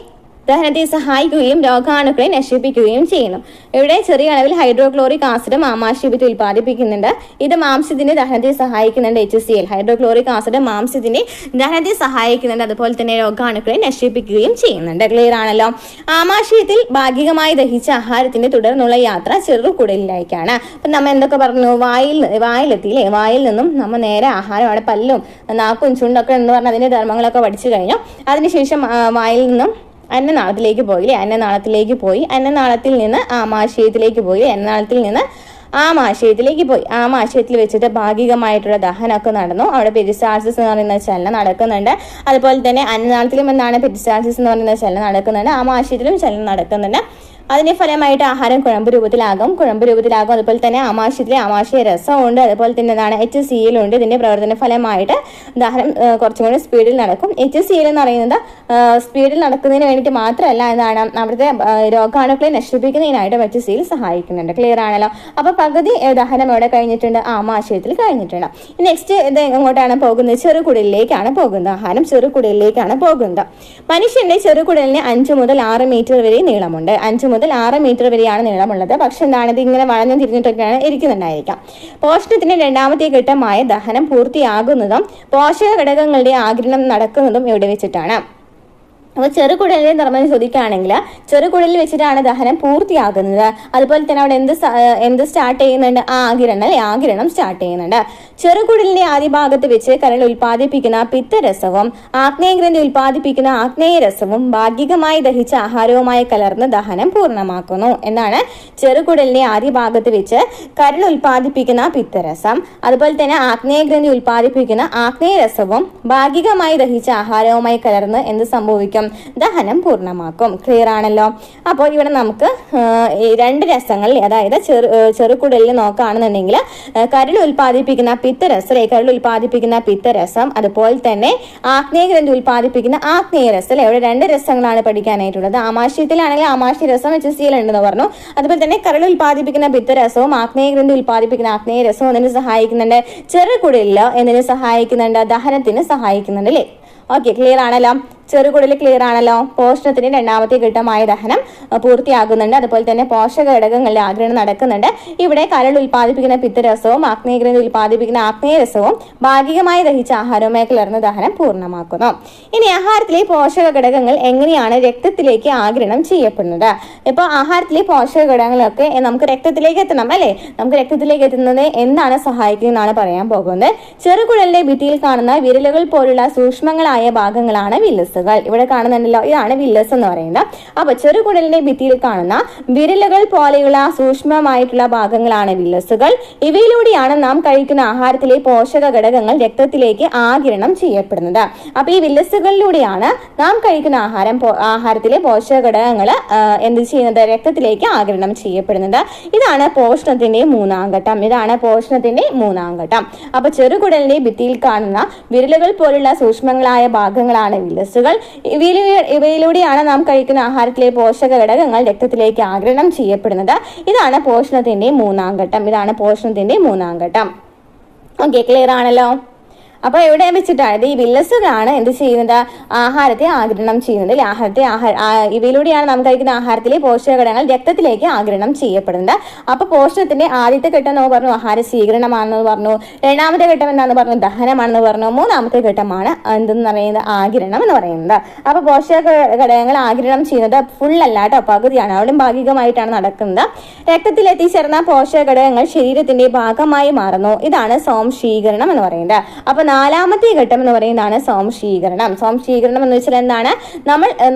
ദഹനത്തെ സഹായിക്കുകയും രോഗാണുക്കളെ നശിപ്പിക്കുകയും ചെയ്യുന്നു. ഇവിടെ ചെറിയ അളവിൽ ഹൈഡ്രോക്ലോറിക് ആസിഡും ആമാശയത്തിൽ ഉൽപ്പാദിപ്പിക്കുന്നുണ്ട്. ഇത് മാംസ്യത്തിന്റെ ദഹനത്തെ സഹായിക്കുന്നുണ്ട്. HCl ഹൈഡ്രോക്ലോറിക് ആസിഡ് മാംസ്യത്തിന്റെ ദഹനത്തെ സഹായിക്കുന്നുണ്ട്. അതുപോലെ തന്നെ രോഗാണുക്കളെ നശിപ്പിക്കുകയും ചെയ്യുന്നുണ്ട്. ക്ലിയർ ആണല്ലോ. ആമാശയത്തിൽ ഭാഗികമായി ദഹിച്ച ആഹാരത്തിന്റെ തുടർന്നുള്ള യാത്ര ചെറുകുടലിലേക്കാണ്. അപ്പൊ നമ്മൾ എന്തൊക്കെ പറഞ്ഞു? വായിലെത്തിയില്ലേ? വായിൽ നിന്നും നമ്മൾ നേരെ ആഹാരം, അവിടെ പല്ലും നാക്കും ചുണ്ടൊക്കെ എന്ന് പറഞ്ഞാൽ അതിന്റെ ധർമ്മങ്ങളൊക്കെ പഠിച്ചു കഴിഞ്ഞു. അതിനുശേഷം വായിൽ നിന്നും അന്നനാളത്തിലേക്ക് പോയില്ലേ? അന്നനാളത്തിലേക്ക് പോയി. അന്നനാളത്തിൽ നിന്ന് ആമാശയത്തിലേക്ക് പോയി. അന്നനാളത്തിൽ നിന്ന് ആമാശയത്തിലേക്ക് പോയി. ആമാശയത്തിൽ വെച്ചിട്ട് ഭാഗികമായിട്ടുള്ള ദഹനമൊക്കെ നടന്നു. അവിടെ പെരിസ്റ്റാൾസിസ് എന്ന് പറയുന്ന ചലനം നടക്കുന്നുണ്ട്. അതുപോലെ തന്നെ അന്നനാളത്തിലും എന്താണ് പെരിസ്റ്റാൾസിസ് എന്ന് പറയുന്ന ചലനം നടക്കുന്നുണ്ട്. ആമാശയത്തിലും ചലനം നടക്കുന്നുണ്ട്. അതിന്റെ ഫലമായിട്ട് ആഹാരം കുഴമ്പ് രൂപത്തിലാകും. അതുപോലെ തന്നെ ആമാശയത്തിലെ ആമാശയ രസമുണ്ട്. അതുപോലെ തന്നെ എന്താണ് HCl ഉണ്ട്. ഇതിന്റെ പ്രവർത്തന ഫലമായിട്ട് ദഹനം കുറച്ചും കൂടി സ്പീഡിൽ നടക്കും. HCl എന്ന് പറയുന്നത് സ്പീഡിൽ നടക്കുന്നതിന് വേണ്ടിയിട്ട് മാത്രമല്ല, എന്താണ് അവിടുത്തെ രോഗാണുക്കളെ നശിപ്പിക്കുന്നതിനായിട്ട് HCl സഹായിക്കുന്നുണ്ട്. ക്ലിയർ ആണല്ലോ. അപ്പൊ പകുതി ദഹനം എവിടെ കഴിഞ്ഞിട്ടുണ്ട്? ആമാശയത്തിൽ കഴിഞ്ഞിട്ടുണ്ട്. നെക്സ്റ്റ് ഇത് എങ്ങോട്ടാണ് പോകുന്നത്? ചെറുകുടലിലേക്കാണ് പോകുന്നത്. ആഹാരം ചെറുകുടലിലേക്കാണ് പോകുന്നത്. മനുഷ്യന്റെ ചെറുകുടലിന് 5 മുതൽ 6 മീറ്റർ വരെ നീളമുണ്ട്. 5 മുതൽ 6 മീറ്റർ വരെയാണ് നീളമുള്ളത്. പക്ഷെ എന്താണ് ഇത് ഇങ്ങനെ വളഞ്ഞു തിരിഞ്ഞിട്ടൊക്കെയാണ് ഇരിക്കുന്നുണ്ടായിരിക്കാം. പോഷണത്തിന്റെ രണ്ടാമത്തെ ഘട്ടമായ ദഹനം പൂർത്തിയാകുന്നതും പോഷക ഘടകങ്ങളുടെ ആഗിരണം നടക്കുന്നതും എവിടെ വെച്ചിട്ടാണ്? അപ്പോൾ ചെറുകുടലിലെ നിർമ്മാണം ചോദിക്കുകയാണെങ്കിൽ ചെറുകുടലിൽ വെച്ചിട്ടാണ് ദഹനം പൂർത്തിയാകുന്നത്. അതുപോലെ തന്നെ അവിടെ എന്ത് സ്റ്റാർട്ട് ചെയ്യുന്നുണ്ട്? ആഗിരണം സ്റ്റാർട്ട് ചെയ്യുന്നുണ്ട്. ചെറുകുടലിന്റെ ആദ്യ ഭാഗത്ത് വെച്ച് കരൾ ഉൽപ്പാദിപ്പിക്കുന്ന പിത്തരസവും ആഗ്നേയഗ്രന്ഥി ഉൽപ്പാദിപ്പിക്കുന്ന ആഗ്നേയരസവും ഭാഗികമായി ദഹിച്ച ആഹാരവുമായി കലർന്ന് ദഹനം പൂർണ്ണമാക്കുന്നു. എന്നാണ് ചെറുകുടലിന്റെ ആദ്യ ഭാഗത്ത് വെച്ച് കരൾ ഉൽപ്പാദിപ്പിക്കുന്ന പിത്തരസം, അതുപോലെ തന്നെ ആഗ്നേയഗ്രന്ഥി ഉൽപ്പാദിപ്പിക്കുന്ന ആഗ്നേയരസവും ഭാഗികമായി ദഹിച്ച ആഹാരവുമായി കലർന്ന് എന്ത് സംഭവിക്കും? ദഹനം പൂർണ്ണമാക്കും. ക്ലിയർ ആണല്ലോ. അപ്പോൾ ഇവിടെ നമുക്ക് 2 രസങ്ങൾ, അതായത് ചെറുകുടലിൽ നോക്കുകയാണെന്നുണ്ടെങ്കിൽ കരൾ ഉൽപ്പാദിപ്പിക്കുന്ന പിത്തരസം, അതുപോലെ തന്നെ ആഗ്നേയഗ്രന്ഥി ഉൽപ്പാദിപ്പിക്കുന്ന ആഗ്നേയരസം. ഇവിടെ 2 രസങ്ങളാണ് പഠിക്കാനായിട്ടുള്ളത്. ആമാശയത്തിലാണെങ്കിൽ ആമാശയ രസം HCl ഉണ്ടെന്ന് പറഞ്ഞു. അതുപോലെ തന്നെ കരൾ ഉൽപ്പാദിപ്പിക്കുന്ന പിത്തരസവും ആഗ്നേയഗ്രന്ഥി ഉൽപ്പാദിപ്പിക്കുന്ന ആഗ്നേയരസവും എന്തിനു സഹായിക്കുന്നുണ്ട്? ചെറുകുടലിൽ എന്തിനു സഹായിക്കുന്നുണ്ട്? ദഹനത്തിന് സഹായിക്കുന്നുണ്ട് അല്ലേ? ഓക്കെ, ക്ലിയർ ആണല്ലോ. ചെറുകുടൽ ക്ലിയർ ആണല്ലോ. പോഷണത്തിന് രണ്ടാമത്തെ ഘട്ടമായ ദഹനം പൂർത്തിയാകുന്നുണ്ട്. അതുപോലെ തന്നെ പോഷക ഘടകങ്ങളുടെ ആഗിരണം നടക്കുന്നുണ്ട്. ഇവിടെ കരൾ ഉൽപ്പാദിപ്പിക്കുന്ന പിത്തരസവും ആഗ്നേയഗ്രന്ഥി ഉൽപ്പാദിപ്പിക്കുന്ന ആഗ്നേയരസവും ഭാഗികമായി ദഹിച്ച ആഹാരവുമായി കലർന്ന് ദഹനം പൂർണ്ണമാക്കുന്നു. ഇനി ആഹാരത്തിലെ പോഷക ഘടകങ്ങൾ എങ്ങനെയാണ് രക്തത്തിലേക്ക് ആഗിരണം ചെയ്യപ്പെടുന്നത്? ഇപ്പോൾ ആഹാരത്തിലെ പോഷക ഘടകങ്ങളൊക്കെ നമുക്ക് രക്തത്തിലേക്ക് എത്തണം അല്ലേ? നമുക്ക് രക്തത്തിലേക്ക് എത്തുന്നത് എന്താണ് സഹായിക്കുന്നതെന്നാണ് പറയാൻ പോകുന്നത്. ചെറുകുടലിന്റെ ഭിത്തിയിൽ കാണുന്ന വിരലുകൾ പോലുള്ള സൂക്ഷ്മങ്ങളായ ഭാഗങ്ങളാണ് വില്ലസ്. ഇവിടെ കാണുന്നുണ്ടല്ലോ, ഇതാണ് വില്ലസ് എന്ന് പറയുന്നത്. അപ്പൊ ചെറുകുടലിന്റെ ഭിത്തിയിൽ കാണുന്ന വിരലുകൾ പോലെയുള്ള സൂക്ഷ്മമായിട്ടുള്ള ഭാഗങ്ങളാണ് വില്ലസുകൾ. ഇവയിലൂടെയാണ് നാം കഴിക്കുന്ന ആഹാരത്തിലെ പോഷക ഘടകങ്ങൾ രക്തത്തിലേക്ക് ആഗിരണം ചെയ്യപ്പെടുന്നത്. അപ്പൊ ഈ വില്ലസുകളിലൂടെയാണ് നാം കഴിക്കുന്ന ആഹാരത്തിലെ പോഷക ഘടകങ്ങൾ എന്ത് ചെയ്യുന്നത്? രക്തത്തിലേക്ക് ആഗിരണം ചെയ്യപ്പെടുന്നത്. ഇതാണ് പോഷണത്തിന്റെ മൂന്നാം ഘട്ടം. അപ്പൊ ചെറുകുടലിന്റെ ഭിത്തിയിൽ കാണുന്ന വിരലുകൾ പോലുള്ള സൂക്ഷ്മങ്ങളായ ഭാഗങ്ങളാണ് വില്ലസുകൾ. ഇവയിലൂടെയാണ് നാം കഴിക്കുന്ന ആഹാരത്തിലെ പോഷക ഘടകങ്ങൾ രക്തത്തിലേക്ക് ആഗിരണം ചെയ്യപ്പെടുന്നത്. ഇതാണ് പോഷണത്തിന്റെ മൂന്നാം ഘട്ടം. ഓക്കെ, ക്ലിയർ ആണല്ലോ. അപ്പൊ എവിടെ വെച്ചിട്ടാണ് ഈ വില്ലസുകളാണ് എന്ത് ചെയ്യുന്നത്? ആഹാരത്തെ ആഗിരണം ചെയ്യുന്നത്. ഇവയിലൂടെയാണ് നാം കഴിക്കുന്ന ആഹാരത്തിലെ പോഷകഘടകങ്ങൾ രക്തത്തിലേക്ക് ആഗിരണം ചെയ്യപ്പെടുന്നത്. അപ്പൊ പോഷണത്തിന്റെ ആദ്യത്തെ ഘട്ടം എന്ന് പറഞ്ഞു ആഹാര സ്വീകരണമാണെന്ന് പറഞ്ഞു. രണ്ടാമത്തെ ഘട്ടം എന്താണെന്ന് പറഞ്ഞു? ദഹനമാണെന്ന് പറഞ്ഞു. മൂന്നാമത്തെ ഘട്ടമാണ് എന്തെന്ന് പറയുന്നത്? ആഗിരണം എന്ന് പറയുന്നത്. അപ്പൊ പോഷക ഘടകങ്ങൾ ആഗിരണം ചെയ്യുന്നത് ഫുൾ അല്ല കേട്ടോ, പകുതിയാണ്. അവിടെ ഭാഗികമായിട്ടാണ് നടക്കുന്നത്. രക്തത്തിൽ എത്തിച്ചേർന്ന പോഷക ഘടകങ്ങൾ ശരീരത്തിന്റെ ഭാഗമായി മാറുന്നു. ഇതാണ് സ്വാംശീകരണം എന്ന് പറയുന്നത്. അപ്പൊ നാലാമത്തെ ഘട്ടം എന്ന് പറയുന്നതാണ് സ്വാംശീകരണം എന്ന് വെച്ചാൽ എന്താണ്? നമ്മൾ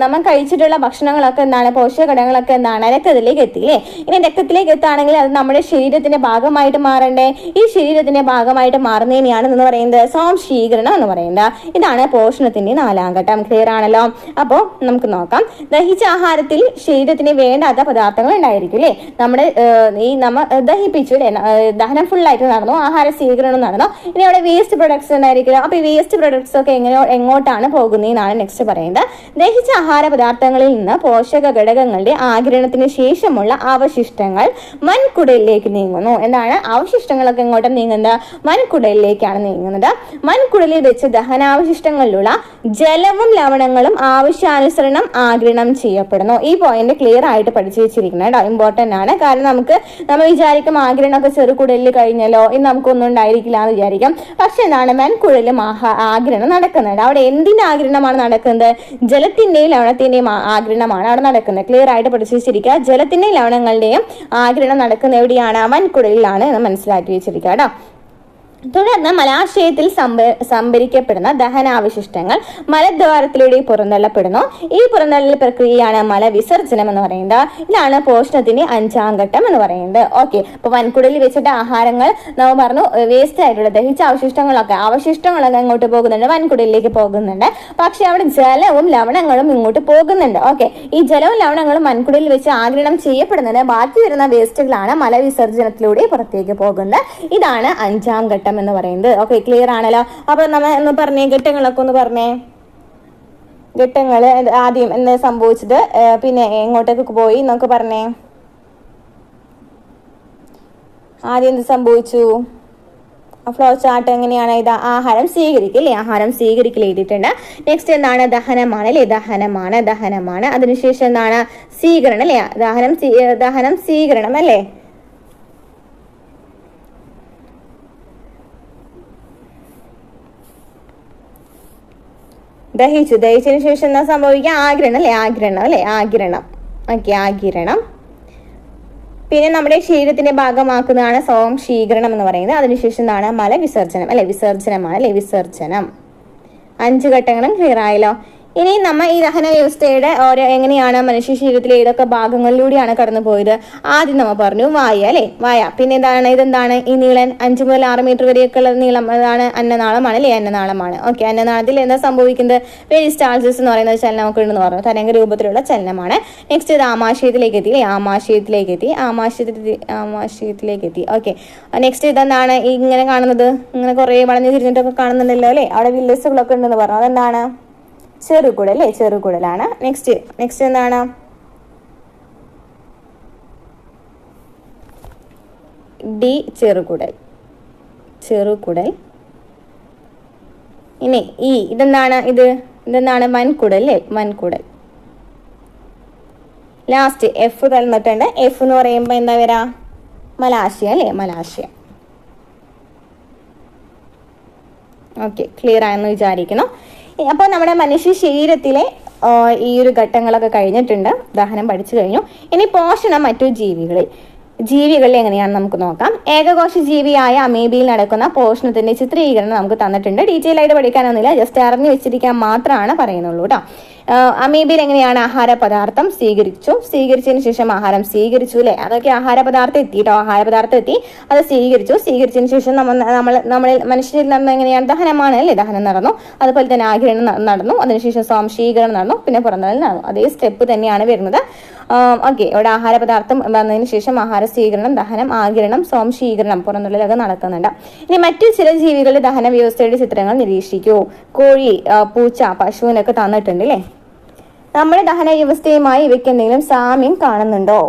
കഴിച്ചിട്ടുള്ള ഭക്ഷണങ്ങളൊക്കെ എന്താണ്? പോഷക ഘടകങ്ങളൊക്കെ എന്താണ്? രക്തത്തിലേക്ക് എത്തിയില്ലേ? ഇനി രക്തത്തിലേക്ക് എത്താണെങ്കിൽ അത് നമ്മുടെ ശരീരത്തിന്റെ ഭാഗമായിട്ട് മാറണ്ടേ? ഈ ശരീരത്തിന്റെ ഭാഗമായിട്ട് മാറുന്നതിനെയാണ് എന്ന് പറയുന്നത് സ്വാംശീകരണം എന്ന് പറയുന്നത്. ഇതാണ് പോഷണത്തിന്റെ 4ാം ഘട്ടം. ക്ലിയർ ആണല്ലോ. അപ്പോൾ നമുക്ക് നോക്കാം. ദഹിച്ച ആഹാരത്തിൽ ശരീരത്തിന് വേണ്ടാത്ത പദാർത്ഥങ്ങൾ ഉണ്ടായിരിക്കും അല്ലേ? നമ്മൾ ദഹിപ്പിച്ചു അല്ലേ? ദഹനം ഫുള്ളായിട്ട് നടന്നു, ആഹാര സ്വീകരണം നടന്നു. ഇനി അവിടെ വേസ്റ്റ് പ്രൊഡക്ട്സ് ഉണ്ടായിരിക്കില്ല. അപ്പോൾ ഈ വേസ്റ്റ് പ്രൊഡക്ട്സ് ഒക്കെ എങ്ങോട്ടാണ് പോകുന്നതെന്നാണ് നെക്സ്റ്റ് പറയുന്നത്. ദഹിച്ച ആഹാര പദാർത്ഥങ്ങളിൽ നിന്ന് പോഷക ഘടകങ്ങളുടെ ആഗിരണത്തിന് ശേഷമുള്ള അവശിഷ്ടങ്ങൾ വൻകുടലിലേക്ക് നീങ്ങുന്നു. എന്താണ് അവശിഷ്ടങ്ങളൊക്കെ എങ്ങോട്ടും നീങ്ങുന്നത്? വൻകുടലിലേക്കാണ് നീങ്ങുന്നത്. വൻകുടലിൽ വെച്ച് ദഹനാവശിഷ്ടങ്ങളിലുള്ള ജലവും ലവണങ്ങളും ആവശ്യാനുസരണം ആഗിരണം ചെയ്യപ്പെടുന്നു. ഈ പോയിന്റ് ക്ലിയർ ആയിട്ട് പഠിച്ചു വെച്ചിരിക്കുന്നത് കേട്ടോ, ഇമ്പോർട്ടന്റ് ആണ്. കാരണം നമ്മൾ വിചാരിക്കും ആഗിരണമൊക്കെ ചെറുകുടലിൽ കഴിഞ്ഞല്ലോ, ഇന്ന് നമുക്കൊന്നും ഉണ്ടായിരിക്കില്ല എന്ന് വിചാരിക്കും. പക്ഷെ എന്താണ് വൻകുടലിലും ആഗിരണം നടക്കുന്നുണ്ട്. അവിടെ എന്തിന്റെ ആഗിരണമാണ് നടക്കുന്നത്? ജലത്തിന്റെയും ലവണത്തിന്റെയും ആഗിരണമാണ് അവിടെ നടക്കുന്നത്. ക്ലിയർ ആയിട്ട് പഠിച്ചു വെച്ചിരിക്കുക. ജലത്തിന്റെയും ലവണങ്ങളുടെയും ആഗിരണം നടക്കുന്ന എവിടെയാണ്? വൻകുടലിലാണ് എന്ന് മനസ്സിലാക്കി വെച്ചിരിക്കുക കേട്ടോ. തുടർന്ന് മലാശയത്തിൽ സംഭരിക്കപ്പെടുന്ന ദഹനാവശിഷ്ടങ്ങൾ മലദ്വാരത്തിലൂടെ പുറന്തള്ളപ്പെടുന്നു. ഈ പുറന്തള്ളൽ പ്രക്രിയയാണ് മലവിസർജനം എന്ന് പറയുന്നത്. ഇതാണ് പോഷണത്തിന്റെ 5ാം ഘട്ടം എന്ന് പറയുന്നത്. ഓക്കെ, അപ്പൊ വൻകുടലിൽ വെച്ചിട്ട് ആഹാരങ്ങൾ നമ്മൾ പറഞ്ഞു വേസ്റ്റ് ആയിട്ടുള്ള ദഹിച്ച അവശിഷ്ടങ്ങളൊക്കെ എങ്ങോട്ട് പോകുന്നുണ്ട്? വൻകുടലിലേക്ക് പോകുന്നുണ്ട്. പക്ഷെ അവിടെ ജലവും ലവണങ്ങളും ഇങ്ങോട്ട് പോകുന്നുണ്ട്. ഓക്കെ, ഈ ജലവും ലവണങ്ങളും വൻകുടലിൽ വെച്ച് ആഗിരണം ചെയ്യപ്പെടുന്നുണ്ട്. ബാക്കി വരുന്ന വേസ്റ്റുകളാണ് മലവിസർജനത്തിലൂടെ പുറത്തേക്ക് പോകുന്നത്. ഇതാണ് 5ാം ഘട്ടം എന്ന് പറയുന്നത്. ഓക്കെ, ക്ലിയർ ആണല്ലോ. അപ്പൊ നമ്മൾ ഒന്ന് പറഞ്ഞേ, ഘട്ടങ്ങളൊക്കെ ഒന്ന് പറഞ്ഞേ. ഘട്ടങ്ങൾ ആദ്യം എന്താ സംഭവിച്ചത്, പിന്നെ എങ്ങോട്ടേക്ക് പോയി എന്നൊക്കെ പറഞ്ഞേ. ആദ്യം എന്ത് സംഭവിച്ചു? ഫ്ലോ ചാർട്ട് എങ്ങനെയാണ്? ഇതാ ആഹാരം സ്വീകരിക്കില്ലേ, ആഹാരം സ്വീകരിക്കൽ എഴുതിയിട്ടുണ്ട്. നെക്സ്റ്റ് എന്താണ്? ദഹനമാണ് അല്ലേ, ദഹനമാണ്. അതിനുശേഷം എന്താണ്? സ്വീകരണം അല്ലേ, ദഹനം സ്വീകരണം അല്ലേ. ദഹിച്ചതിന് ശേഷം എന്താ സംഭവിക്കുക? ആഗിരണം. ഓക്കെ, ആഗിരണം. പിന്നെ നമ്മുടെ ശരീരത്തിന്റെ ഭാഗമാക്കുന്നതാണ് സ്വാംശീകരണം എന്ന് പറയുന്നത്. അതിനുശേഷം എന്താണ്? മലവിസർജനം അല്ലെ, വിസർജനം. 5 ഘട്ടങ്ങളും ക്ലിയർ ആയല്ലോ. ഇനി നമ്മൾ ഈ ദഹന വ്യവസ്ഥയുടെ എങ്ങനെയാണ് മനുഷ്യ ശരീരത്തിലെ ഏതൊക്കെ ഭാഗങ്ങളിലൂടെയാണ് കടന്നു പോയത്? ആദ്യം നമ്മൾ പറഞ്ഞു വായ അല്ലെ, വായ. പിന്നെ ഇതെന്താണ്? ഈ നീളൻ 5 മുതൽ 6 മീറ്റർ വരെയൊക്കെ ഉള്ള നീളം, അതാണ് അന്നനാളമാണ് അല്ലെ, അന്നനാളമാണ്. ഓക്കെ, അന്നനാളത്തിൽ എന്താ സംഭവിക്കുന്നത്? പെരിസ്റ്റാൾസിസ് എന്ന് പറയുന്ന ചലനം നമുക്ക് ഉണ്ടെന്ന് പറഞ്ഞു, തരംഗ രൂപത്തിലുള്ള ചലനമാണ്. നെക്സ്റ്റ് ഇത് ആമാശയത്തിലേക്ക് എത്തി. ഓക്കെ, നെക്സ്റ്റ് ഇതെന്താണ്? ഇങ്ങനെ കാണുന്നത്, ഇങ്ങനെ കുറെ വളഞ്ഞു തിരിഞ്ഞിട്ടൊക്കെ കാണുന്നുണ്ടല്ലോ അല്ലെ, അവിടെ വില്ലസുകളൊക്കെ ഉണ്ടെന്ന് പറഞ്ഞു. അതെന്താണ്? ചെറുകുടൽ അല്ലേ, ചെറുകുടലാണ്. നെക്സ്റ്റ് എന്താണ്? ഡി ചെറുകുടൽ. ഇനി ഇതെന്താണ്? വൻകുടൽ അല്ലേ, വൻകുടൽ. ലാസ്റ്റ് എഫ് തന്നിട്ടുണ്ട്. എഫ് എന്ന് പറയുമ്പോ എന്താ വരാ? മലാശയം അല്ലേ, മലാശയം. ഓക്കെ, ക്ലിയർ ആയെന്ന് വിചാരിക്കുന്നു. അപ്പോൾ നമ്മുടെ മനുഷ്യ ശരീരത്തിലെ ഈ ഒരു ഘട്ടങ്ങളൊക്കെ കഴിഞ്ഞിട്ടുണ്ട്. ദഹനം പഠിച്ചു കഴിഞ്ഞു. ഇനി പോഷണം മറ്റു ജീവികളിൽ എങ്ങനെയാണെന്ന് നമുക്ക് നോക്കാം. ഏകകോശ ജീവിയായ അമീബയിൽ നടക്കുന്ന പോഷണത്തിന്റെ ചിത്രീകരണം നമുക്ക് തന്നിട്ടുണ്ട്. ഡീറ്റെയിൽ ആയിട്ട് പഠിക്കാനൊന്നുമില്ല, ജസ്റ്റ് അറിഞ്ഞു വെച്ചിരിക്കാൻ മാത്രമാണ് പറയുന്നുള്ളൂ കേട്ടോ. അമീബയിൽ എങ്ങനെയാണ്? ആഹാര പദാർത്ഥം സ്വീകരിച്ചതിന് ശേഷം ആഹാരം സ്വീകരിച്ചു അല്ലെ, അതൊക്കെ ആഹാര പദാർത്ഥം എത്തി. അത് സ്വീകരിച്ചതിന് ശേഷം നമ്മളിൽ മനുഷ്യരിൽ നടന്ന എങ്ങനെയാണ്? ദഹനമാണ് അല്ലെ, ദഹനം നടന്നു. അതുപോലെ തന്നെ ആഗിരണം നടന്നു. അതിനുശേഷം സ്വാംശീകരണം നടന്നു. പിന്നെ പുറന്തള്ളൽ നടന്നു. അതേ സ്റ്റെപ്പ് തന്നെയാണ് വരുന്നത്. ഓക്കെ, ഇവിടെ ആഹാര പദാർത്ഥം വന്നതിന് ശേഷം ആഹാര സ്വീകരണം, ദഹനം, ആഗിരണം, സ്വാംശീകരണം, പുറന്തള്ളലൊക്കെ നടക്കുന്നുണ്ട്. ഇനി മറ്റു ചില ജീവികളുടെ ദഹന വ്യവസ്ഥയുടെ ചിത്രങ്ങൾ നിരീക്ഷിക്കൂ. കോഴി, പൂച്ച, പശുവിനൊക്കെ തന്നിട്ടുണ്ട് അല്ലേ. നമ്മുടെ ദഹന വ്യവസ്ഥയുമായി ഇവയ്ക്ക് എന്തെങ്കിലും സാമ്യം കാണുന്നുണ്ടോ?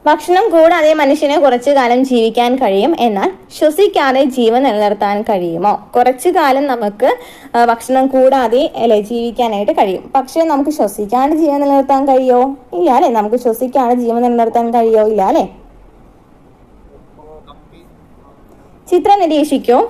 ഭക്ഷണം കൂടാതെ മനുഷ്യന് കുറച്ചു കാലം ജീവിക്കാൻ കഴിയും, എന്നാൽ ശ്വസിക്കാതെ ജീവൻ നിലനിർത്താൻ കഴിയുമോ? കുറച്ചു കാലം നമുക്ക് ഭക്ഷണം കൂടാതെ അല്ലെ ജീവിക്കാനായിട്ട് കഴിയും. പക്ഷെ നമുക്ക് ശ്വസിക്കാണ്ട് ജീവൻ നിലനിർത്താൻ കഴിയോ? ഇല്ല അല്ലെ. നമുക്ക് ശ്വസിക്കാണ്ട് ജീവൻ നിലനിർത്താൻ കഴിയോ? ഇല്ല അല്ലെ. ചിത്രം നിരീക്ഷിക്കൂ.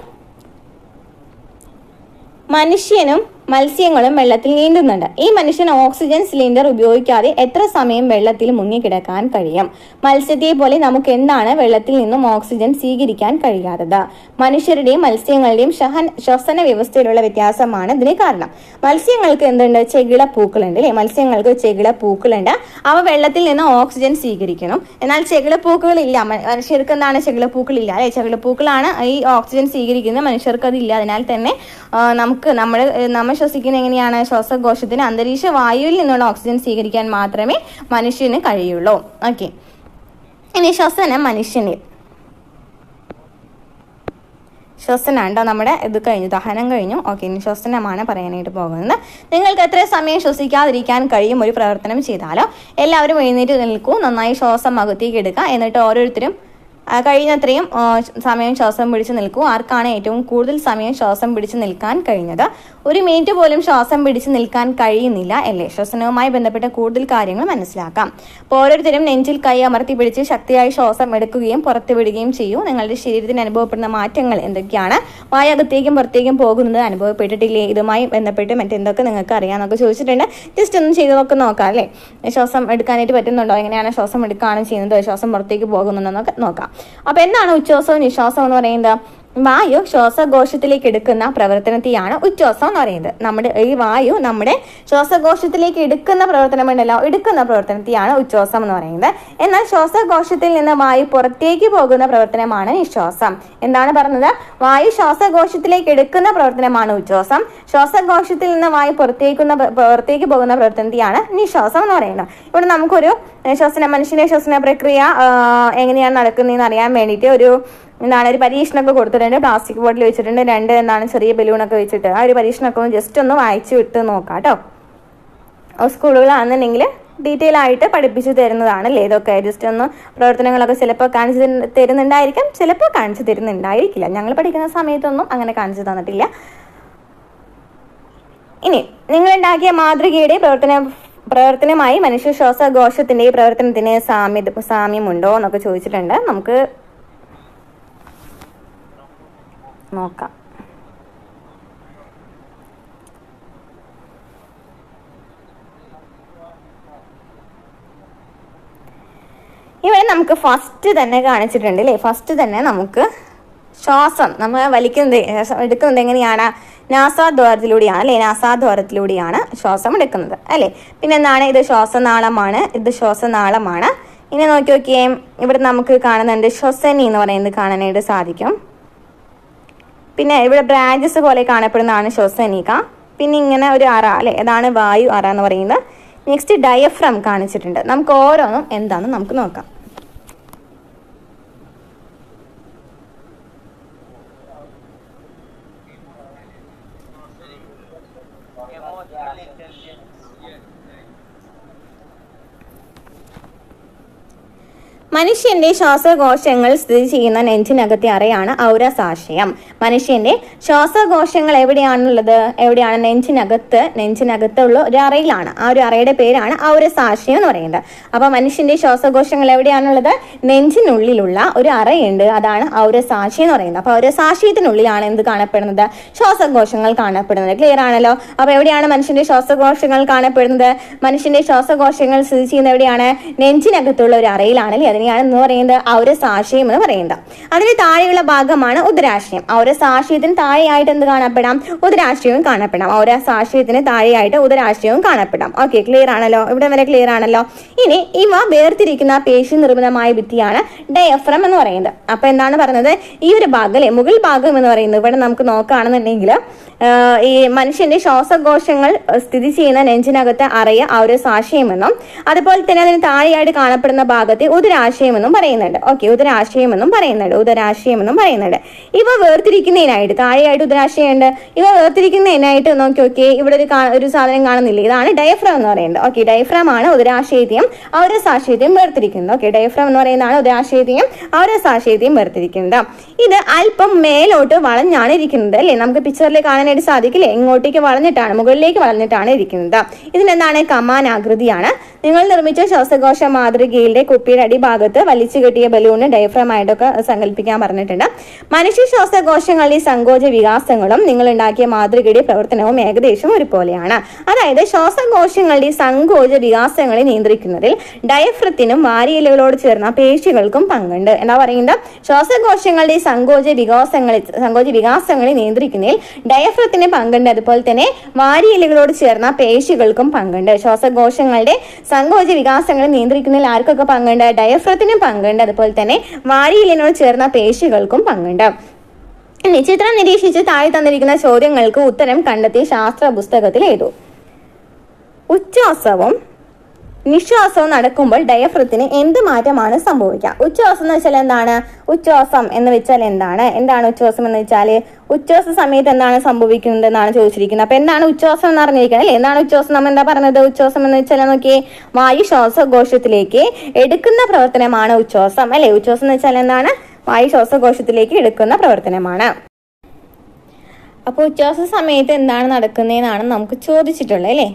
മനുഷ്യനും മത്സ്യങ്ങളും വെള്ളത്തിൽ നീന്തുന്നുണ്ട്. ഈ മനുഷ്യന് ഓക്സിജൻ സിലിണ്ടർ ഉപയോഗിക്കാതെ എത്ര സമയം വെള്ളത്തിൽ മുങ്ങിക്കിടക്കാൻ കഴിയും? മത്സ്യത്തെ പോലെ നമുക്ക് എന്താണ് വെള്ളത്തിൽ നിന്നും ഓക്സിജൻ സ്വീകരിക്കാൻ കഴിയാത്തത്? മനുഷ്യരുടെയും മത്സ്യങ്ങളുടെയും ശ്വസന വ്യവസ്ഥയിലുള്ള വ്യത്യാസമാണ് ഇതിന് കാരണം. മത്സ്യങ്ങൾക്ക് എന്തുണ്ട്? ചെകിളപ്പൂക്കളുണ്ട് അല്ലെ. മത്സ്യങ്ങൾക്ക് ചെകിളപ്പൂക്കളുണ്ട്. അവ വെള്ളത്തിൽ നിന്ന് ഓക്സിജൻ സ്വീകരിക്കണം. എന്നാൽ ചെകിളപ്പൂക്കൾ ഇല്ല. മനുഷ്യർക്ക് എന്താണ്? ചെകിളപ്പൂക്കളില്ല അല്ലെ. ചെകിളപ്പൂക്കളാണ് ഈ ഓക്സിജൻ സ്വീകരിക്കുന്നത്. മനുഷ്യർക്ക് അതില്ല. അതിനാൽ തന്നെ നമ്മൾ നമ്മൾ ശ്വസിക്കുന്നത് എങ്ങനെയാണ്? ശ്വാസകോശത്തിന് അന്തരീക്ഷ വായുവിൽ നിന്നുള്ള ഓക്സിജൻ സ്വീകരിക്കാൻ മാത്രമേ മനുഷ്യന് കഴിയുള്ളൂ. ഓക്കെ, ഇനി ശ്വസനം മനുഷ്യനിൽ. ശ്വസനമുണ്ടോ? നമ്മുടെ ഇത് കഴിഞ്ഞു, ദഹനം കഴിഞ്ഞു. ഓക്കെ, ഇനി ശ്വസനമാണ് പറയാനായിട്ട് പോകുന്നത്. നിങ്ങൾക്ക് എത്ര സമയം ശ്വസിക്കാതിരിക്കാൻ കഴിയും ഒരു പ്രവർത്തനം ചെയ്താലോ? എല്ലാവരും എഴുന്നേറ്റ് നിൽക്കൂ, നന്നായി ശ്വാസം അകത്തേക്ക് എടുക്കുക. എന്നിട്ട് ഓരോരുത്തരും കഴിയുന്നത്രയും സമയം ശ്വാസം പിടിച്ച് നിൽക്കൂ. ആർക്കാണ് ഏറ്റവും കൂടുതൽ സമയം ശ്വാസം പിടിച്ച് നിൽക്കാൻ കഴിഞ്ഞത്? 1 മിനിറ്റ് പോലും ശ്വാസം പിടിച്ച് നിൽക്കാൻ കഴിയുന്നില്ല അല്ലേ? ശ്വസനവുമായി ബന്ധപ്പെട്ട കൂടുതൽ കാര്യങ്ങൾ മനസ്സിലാക്കാം. അപ്പോൾ ഓരോരുത്തരും നെഞ്ചിൽ കൈ അമർത്തി പിടിച്ച് ശക്തിയായി ശ്വാസം എടുക്കുകയും പുറത്തുവിടുകയും ചെയ്യൂ. നിങ്ങളുടെ ശരീരത്തിന് അനുഭവപ്പെടുന്ന മാറ്റങ്ങൾ എന്തൊക്കെയാണ്? വായകത്തേക്കും പുറത്തേക്കും പോകുന്നത് അനുഭവപ്പെട്ടിട്ടില്ലേ? ഇതുമായി ബന്ധപ്പെട്ട് മറ്റെന്തൊക്കെ നിങ്ങൾക്ക് അറിയാമെന്നൊക്കെ ചോദിച്ചിട്ടുണ്ട്. ജസ്റ്റ് ഒന്ന് ചെയ്തതൊക്കെ നോക്കാം അല്ലേ? ശ്വാസം എടുക്കാനായിട്ട് പറ്റുന്നുണ്ടോ? എങ്ങനെയാണ് ശ്വാസം എടുക്കുകയാണ് ചെയ്യുന്നത്? ശ്വാസം പുറത്തേക്ക് പോകുന്നുണ്ടോന്നൊക്കെ നോക്കാം. അപ്പൊ എന്താണ് ഉച്ഛ്വാസവും നിശ്വാസവും എന്ന് പറയുന്നത്? വായു ശ്വാസകോശത്തിലേക്ക് എടുക്കുന്ന പ്രവർത്തനത്തെയാണ് ഉച്ഛ്വാസം എന്ന് പറയുന്നത്. നമ്മുടെ ഈ വായു നമ്മുടെ ശ്വാസകോശത്തിലേക്ക് എടുക്കുന്ന പ്രവർത്തനത്തെയാണ് ഉച്ഛ്വാസം എന്ന് പറയുന്നത്. എന്നാൽ ശ്വാസകോശത്തിൽ നിന്ന് വായു പുറത്തേക്ക് പോകുന്ന പ്രവർത്തനമാണ് നിശ്വാസം. എന്താണ് പറഞ്ഞത്? വായു ശ്വാസകോശത്തിലേക്ക് എടുക്കുന്ന പ്രവർത്തനമാണ് ഉച്ഛ്വാസം. ശ്വാസകോശത്തിൽ നിന്ന് വായു പുറത്തേക്ക് പോകുന്ന പ്രവർത്തനത്തെയാണ് നിശ്വാസം എന്ന് പറയുന്നത്. ഇവിടെ നമുക്കൊരു മനുഷ്യന്റെ ശ്വസന പ്രക്രിയ എങ്ങനെയാണ് നടക്കുന്നതെന്ന് അറിയാൻ വേണ്ടിയിട്ട് ഒരു പരീക്ഷണമൊക്കെ കൊടുത്തിട്ടുണ്ട്. പ്ലാസ്റ്റിക് ബോട്ടിൽ വെച്ചിട്ടുണ്ട്, 2 ചെറിയ ബലൂണൊക്കെ വെച്ചിട്ട്. ആ ഒരു പരീക്ഷണമൊക്കെ ജസ്റ്റ് ഒന്ന് വായിച്ചു വിട്ട് നോക്കാം കേട്ടോ. സ്കൂളുകളാണെന്നുണ്ടെങ്കിൽ ഡീറ്റെയിൽ ആയിട്ട് പഠിപ്പിച്ചു തരുന്നതാണ് അല്ലേ ഇതൊക്കെ. ജസ്റ്റ് ഒന്ന് പ്രവർത്തനങ്ങളൊക്കെ ചിലപ്പോൾ കാണിച്ചു തരുന്നുണ്ടായിരിക്കാം, ചിലപ്പോൾ കാണിച്ചു തരുന്നുണ്ടായിരിക്കില്ല. ഞങ്ങൾ പഠിക്കുന്ന സമയത്തൊന്നും അങ്ങനെ കാണിച്ചു തന്നിട്ടില്ല. ഇനി നിങ്ങളുണ്ടാക്കിയ മാതൃകയുടെ പ്രവർത്തനമായി മനുഷ്യ ശ്വാസകോശത്തിന്റെ പ്രവർത്തനത്തിന് സാമ്യമുണ്ടോ എന്നൊക്കെ ചോദിച്ചിട്ടുണ്ട്. നമുക്ക് നോക്കാം. ഇവിടെ നമുക്ക് ഫസ്റ്റ് തന്നെ കാണിച്ചിട്ടുണ്ട് അല്ലേ? ഫസ്റ്റ് തന്നെ നമുക്ക് ശ്വാസം നമ്മൾ എടുക്കുന്നത് എങ്ങനെയാണ്? നാസാദ്വാരത്തിലൂടെയാണ് അല്ലേ? നാസാദ്വാരത്തിലൂടെയാണ് ശ്വാസം എടുക്കുന്നത് അല്ലേ? പിന്നെ എന്താണ്? ഇത് ശ്വാസനാളമാണ്. ഇനി നോക്കിയേ, ഇവിടെ നമുക്ക് കാണുന്നുണ്ട് ശ്വസനി എന്ന് പറയുന്നത് കാണാനായിട്ട് സാധിക്കും. പിന്നെ ഇവിടെ ബ്രാഞ്ചസ് പോലെ കാണപ്പെടുന്നതാണ് ശ്വസനിക. പിന്നെ ഇങ്ങനെ ഒരു അറ അല്ലെ, അതാണ് വായു അറ എന്ന് പറയുന്നത്. നെക്സ്റ്റ് ഡയഫ്രം കാണിച്ചിട്ടുണ്ട്. നമുക്ക് ഓരോന്നും എന്താണെന്ന് നമുക്ക് നോക്കാം. മനുഷ്യന്റെ ശ്വാസകോശങ്ങൾ സ്ഥിതി ചെയ്യുന്ന നെഞ്ചിനകത്തെ അറയാണ് ഔരസാശയം. മനുഷ്യന്റെ ശ്വാസകോശങ്ങൾ എവിടെയാണ്? നെഞ്ചിനകത്തുള്ള ഒരു അറയിലാണ്. ആ ഒരു അറയുടെ പേരാണ് ഔരസാശയം എന്ന് പറയുന്നത്. അപ്പൊ മനുഷ്യന്റെ ശ്വാസകോശങ്ങൾ എവിടെയാണുള്ളത്? നെഞ്ചിനുള്ളിലുള്ള ഒരു അറയുണ്ട്, അതാണ് ഔരസാശയം എന്ന് പറയുന്നത്. അപ്പൊ ഔരസാശയത്തിനുള്ളിലാണ് എന്ത് കാണപ്പെടുന്നത്? ശ്വാസകോശങ്ങൾ കാണപ്പെടുന്നത്. ക്ലിയർ ആണല്ലോ? അപ്പൊ എവിടെയാണ് മനുഷ്യന്റെ ശ്വാസകോശങ്ങൾ കാണപ്പെടുന്നത്? മനുഷ്യന്റെ ശ്വാസകോശങ്ങൾ സ്ഥിതി ചെയ്യുന്ന എവിടെയാണ്? നെഞ്ചിനകത്തുള്ള ഒരു അറയിലാണ് അല്ലേ? എന്ന് പറയുന്നത് ഔരസാശയം എന്ന് പറയുന്നത്. അതിന് താഴെയുള്ള ഭാഗമാണ് ഉദരാശയം. ഔരസാശയത്തിന് താഴെയായിട്ട് എന്ത് കാണപ്പെടാം? ഉദരാശയവും കാണപ്പെടാം. ഔരസാശയത്തിന് താഴെയായിട്ട് ഉദരാശയവും കാണപ്പെടാം. ഓക്കെ, ക്ലിയർ ആണല്ലോ? ഇവിടെ വരെ ക്ലിയർ ആണല്ലോ? ഇനി ഇവ വേർതിരിക്കുന്ന പേശി നിർമ്മിതമായ ഭിത്തിയാണ് ഡയഫ്രം എന്ന് പറയുന്നത്. അപ്പൊ എന്താണ് പറയുന്നത്? ഈ ഒരു ഭാഗം അല്ലെ, മുകൾ ഭാഗം എന്ന് പറയുന്നത് ഇവിടെ നമുക്ക് നോക്കുകയാണെന്നുണ്ടെങ്കിൽ ഈ മനുഷ്യന്റെ ശ്വാസകോശങ്ങൾ സ്ഥിതി ചെയ്യുന്ന നെഞ്ചിനകത്തെ അറയ ഔരസാശയമെന്നും അതുപോലെ തന്നെ അതിന് താഴെയായിട്ട് കാണപ്പെടുന്ന ഭാഗത്തെ ഉദരാശയമെന്നും പറയുന്നുണ്ട്. ഓക്കെ, ഉദരാശയമെന്നും പറയുന്നുണ്ട്. ഇവ വേർതിരിക്കുന്നതിനായിട്ട് താഴെയായിട്ട് ഉദരാശയമുണ്ട്. ഇവ വേർതിരിക്കുന്നതിനായിട്ട് നോക്കി ഇവിടെ ഒരു സാധനം കാണുന്നില്ല, ഇതാണ് ഡയഫ്രം എന്ന് പറയുന്നത്. ഓക്കെ, ഡയഫ്രം ആണ് ഉദരാശയത്തെയും ഔരസാശയത്തെയും വേർതിരിക്കുന്നത്. ഓക്കെ, ഡയഫ്രം എന്ന് പറയുന്നതാണ് ഉദരാശയത്തെയും ഔരസാശയത്തെയും വേർതിരിക്കുന്നത്. ഇത് അല്പം മേലോട്ട് വളഞ്ഞാണ് ഇരിക്കുന്നത് അല്ലേ? നമുക്ക് പിക്ചറിൽ കാണാനായിട്ട് സാധിക്കില്ലേ? ഇങ്ങോട്ടേക്ക് വളഞ്ഞിട്ടാണ്, മുകളിലേക്ക് വളഞ്ഞിട്ടാണ് ഇരിക്കുന്നത്. ഇതിനെന്താണ്? കമാനാകൃതിയാണ്. നിങ്ങൾ നിർമ്മിച്ച ശ്വാസകോശ മാതൃകയിലെ കുപ്പിയുടെ അടിഭാഗത്ത് വലിച്ചു കെട്ടിയ ബലൂണ് ഡയഫ്രം ആയിട്ടൊക്കെ സങ്കല്പിക്കാൻ പറഞ്ഞിട്ടുണ്ട്. മനുഷ്യ ശ്വാസകോശങ്ങളുടെ സങ്കോച വികാസങ്ങളും നിങ്ങൾ ഉണ്ടാക്കിയ മാതൃകയുടെ പ്രവർത്തനവും ഏകദേശം ഒരുപോലെയാണ്. അതായത് ശ്വാസകോശങ്ങളുടെ സങ്കോച വികാസങ്ങളെ നിയന്ത്രിക്കുന്നതിൽ ഡയഫ്രത്തിനും വാരിയലുകളോട് ചേർന്ന പേശികൾക്കും പങ്കുണ്ട്. എന്താ പറയുന്നത്? ശ്വാസകോശങ്ങളുടെ സങ്കോച വികാസങ്ങളെ നിയന്ത്രിക്കുന്നതിൽ ഡയഫ്രത്തിന് പങ്കുണ്ട്, അതുപോലെ തന്നെ വാരിയലുകളോട് ചേർന്ന പേശികൾക്കും പങ്കുണ്ട്. ശ്വാസകോശങ്ങളുടെ സങ്കോച വികാസങ്ങളെ നിയന്ത്രിക്കുന്നതിൽ ആർക്കൊക്കെ പങ്കുണ്ട്? ഡയഫ്രത്തിനും പങ്കുണ്ട്, അതുപോലെ തന്നെ വാരിയലിനോട് ചേർന്ന പേശികൾക്കും പങ്കുണ്ട്. ഇനി ചിത്രം നിരീക്ഷിച്ച് താഴെ തന്നിരിക്കുന്ന ചോദ്യങ്ങൾക്ക് ഉത്തരം കണ്ടെത്തി ശാസ്ത്ര പുസ്തകത്തിൽ എഴുതൂ. ഉച്ഛ്വാസവും നിശ്വാസവും നടക്കുമ്പോൾ ഡയഫ്രത്തിന് എന്ത് മാറ്റമാണ് സംഭവിക്കുക? ഉച്ഛ്വാസം എന്ന് വെച്ചാൽ എന്താണ്? ഉച്ഛ്വാസം എന്ന് വെച്ചാൽ എന്താണ് ഉച്ഛ്വാസം എന്ന് വെച്ചാൽ ഉച്ഛ്വാസ സമയത്ത് എന്താണ് സംഭവിക്കുന്നത് എന്നാണ് ചോദിച്ചിരിക്കുന്നത്. അപ്പൊ എന്താണ് ഉച്ഛ്വാസം എന്ന് അറിഞ്ഞിരിക്കുന്നത് അല്ലെ? എന്താണ് ഉച്ഛ്വാസം? നമ്മൾ എന്താ പറഞ്ഞത്? ഉച്ഛ്വാസം എന്ന് വെച്ചാൽ നോക്കിയേ, വായു ശ്വാസകോശത്തിലേക്ക് എടുക്കുന്ന പ്രവർത്തനമാണ് ഉച്ഛ്വാസം അല്ലെ? ഉച്ഛ്വാസം എന്ന് വെച്ചാൽ എന്താണ്? വായു ശ്വാസകോശത്തിലേക്ക് എടുക്കുന്ന പ്രവർത്തനമാണ്. അപ്പൊ ഉച്ഛ്വാസ സമയത്ത് എന്താണ് നടക്കുന്നതെന്നാണ് നമുക്ക് ചോദിച്ചിട്ടുള്ളത് അല്ലേ?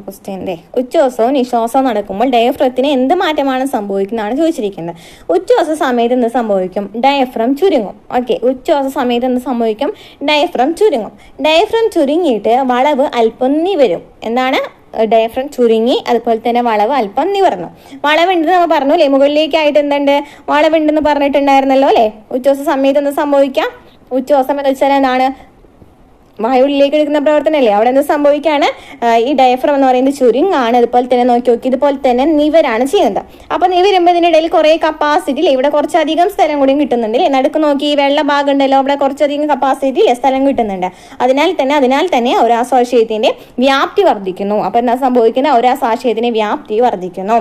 ക്വസ്റ്റ്യൻ്റെ ഉച്ഛ്വാസവും നിശ്വാസവും നടക്കുമ്പോൾ ഡയഫ്രത്തിന് എന്ത് മാറ്റമാണ് സംഭവിക്കുന്നതാണ് ചോദിച്ചിരിക്കുന്നത്. ഉച്ഛ്വാസ സമയത്ത് എന്ത് സംഭവിക്കും? ഡയഫ്രം ചുരുങ്ങും. ഓക്കെ, ഉച്ഛ്വാസ സമയത്ത് എന്ത് സംഭവിക്കും? ഡയഫ്രം ചുരുങ്ങും. ഡയഫ്രം ചുരുങ്ങിയിട്ട് വളവ് അല്പം നിവരും. എന്താണ്? ഡയഫ്രം ചുരുങ്ങി, അതുപോലെ തന്നെ വളവ് അല്പം നിവർന്നു. വളവുണ്ടെന്ന് നമ്മൾ പറഞ്ഞു അല്ലേ? മുകളിലേക്കായിട്ട് എന്തുണ്ട്? വളവുണ്ടെന്ന് പറഞ്ഞിട്ടുണ്ടായിരുന്നല്ലോ അല്ലേ? ഉച്ഛ്വാസ സമയത്ത് എന്ത് സംഭവിക്കാം? ഉച്ഛ്വാസം എന്ന് വെച്ചാൽ എന്താണ്? വായുവിലേക്ക് എടുക്കുന്ന പ്രവർത്തനമല്ലേ? അവിടെ എന്ത് സംഭവിക്കുകയാണ്? ഈ ഡയഫ്രം എന്ന് പറയുന്നത് ചുരുങ്ങാണ്. അതുപോലെ തന്നെ നോക്കി ഇതുപോലെ തന്നെ നിവരാണ് ചെയ്യുന്നത്. അപ്പൊ നിവരുമ്പോൾ ഇതിനിടയിൽ കുറെ കപ്പാസിറ്റി ഇവിടെ കുറച്ചധികം സ്ഥലം കൂടി കിട്ടുന്നുണ്ട് അല്ലേ? നടുക്ക് നോക്കി ഈ വെള്ള ഭാഗം ഉണ്ടല്ലോ, അവിടെ കുറച്ചധികം കപ്പാസിറ്റി സ്ഥലം കിട്ടുന്നുണ്ട്. അതിനാൽ തന്നെ ഔരാസാശയത്തിന്റെ വ്യാപ്തി വർദ്ധിക്കുന്നു. അപ്പൊ എന്താ സംഭവിക്കുന്നത്? ഔരാസാശയത്തിന്റെ വ്യാപ്തി വർദ്ധിക്കുന്നു.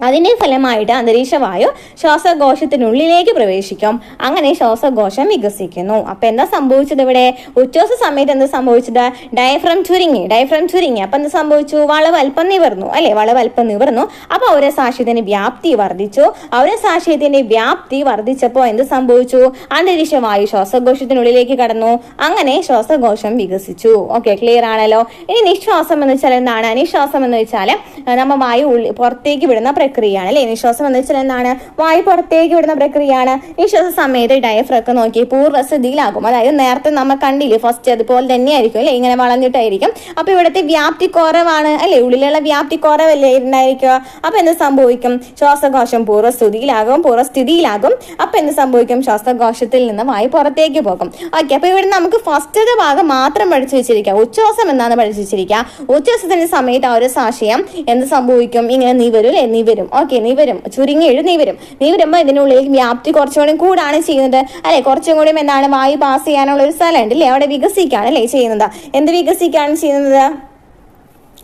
അതിന്റെ ഫലമായിട്ട് അന്തരീക്ഷവായു ശ്വാസകോശത്തിനുള്ളിലേക്ക് പ്രവേശിക്കും. അങ്ങനെ ശ്വാസകോശം വികസിക്കുന്നു. അപ്പൊ എന്താ സംഭവിച്ചത്? ഇവിടെ ഉച്ഛ്വാസ സമയത്ത് എന്ത് സംഭവിച്ചത്? ഡയഫ്രം ചുരുങ്ങി. അപ്പൊ എന്ത് സംഭവിച്ചു? വളവ് അല്പം നിവർന്നു അല്ലെ? വളവ് അല്പം നിവർന്നു. അപ്പൊ ഔരസാശയത്തിന്റെ വ്യാപ്തി വർദ്ധിച്ചു. ഔരസാശയത്തിന്റെ വ്യാപ്തി വർദ്ധിച്ചപ്പോൾ എന്ത് സംഭവിച്ചു? അന്തരീക്ഷവായു ശ്വാസകോശത്തിനുള്ളിലേക്ക് കടന്നു. അങ്ങനെ ശ്വാസകോശം വികസിച്ചു. ഓക്കെ, ക്ലിയർ ആണല്ലോ? ഇനി നിശ്വാസം എന്ന് വെച്ചാൽ എന്താണ്? നിശ്വാസം എന്ന് വെച്ചാൽ നമ്മൾ വായു പുറത്തേക്ക് വിടുന്ന പ്രക്രിയയാണ് അല്ലെ? നിശ്വാസം എന്ന് വെച്ചാൽ എന്താണ്? വായു പുറത്തേക്ക് വിടുന്ന പ്രക്രിയയാണ്. നിശ്വാസ സമയത്ത് ഡയഫ്രം നോക്കി പൂർവ്വസ്ഥിതിയിലാകും. അതായത് നേരത്തെ നമ്മൾ കണ്ടില്ലേ ഫസ്റ്റ്, അതുപോലെ തന്നെ ആയിരിക്കും അല്ലെ? ഇങ്ങനെ വളഞ്ഞിട്ടായിരിക്കും. അപ്പൊ ഇവിടുത്തെ വ്യാപ്തി കുറവാണ് അല്ലെ? ഉള്ളിലുള്ള വ്യാപ്തി കുറവല്ലേ ഉണ്ടായിരിക്കുക? അപ്പൊ എന്ത് സംഭവിക്കും? ശ്വാസകോശം പൂർവ്വസ്ഥിതിയിലാകും. അപ്പൊ എന്ത് സംഭവിക്കും? ശ്വാസകോശത്തിൽ നിന്ന് വായു പുറത്തേക്ക് പോകും. ഓക്കെ, അപ്പൊ ഇവിടെ നമുക്ക് ഫസ്റ്റത്തെ ഭാഗം മാത്രം പഠിച്ചു വെച്ചിരിക്കാം. ഉച്ഛ്വാസം എന്നാണ് പഠിച്ചു വെച്ചിരിക്കുക. ഉച്ഛ്വാസത്തിന്റെ സമയത്ത് ഔരസാശയം എന്ത് സംഭവിക്കും? ഇങ്ങനെ നിവരും അല്ലെ? നിവരും, ചുരുങ്ങിയിട്ട് നിവരുമ്പോൾ ഇതിനുള്ളിൽ വ്യാപ്തി കുറച്ചുകൂടി കൂടാണ് ചെയ്യുന്നത് അല്ലെ? കുറച്ചും കൂടി എന്താണ്? വായു പാസ് ചെയ്യാനുള്ള ഒരു സ്ഥലം ഉണ്ട് അല്ലെ? അവിടെ വികസിക്കാണ് അല്ലെ ചെയ്യുന്നത്? എന്ത് വികസിക്കാണ് ചെയ്യുന്നത്?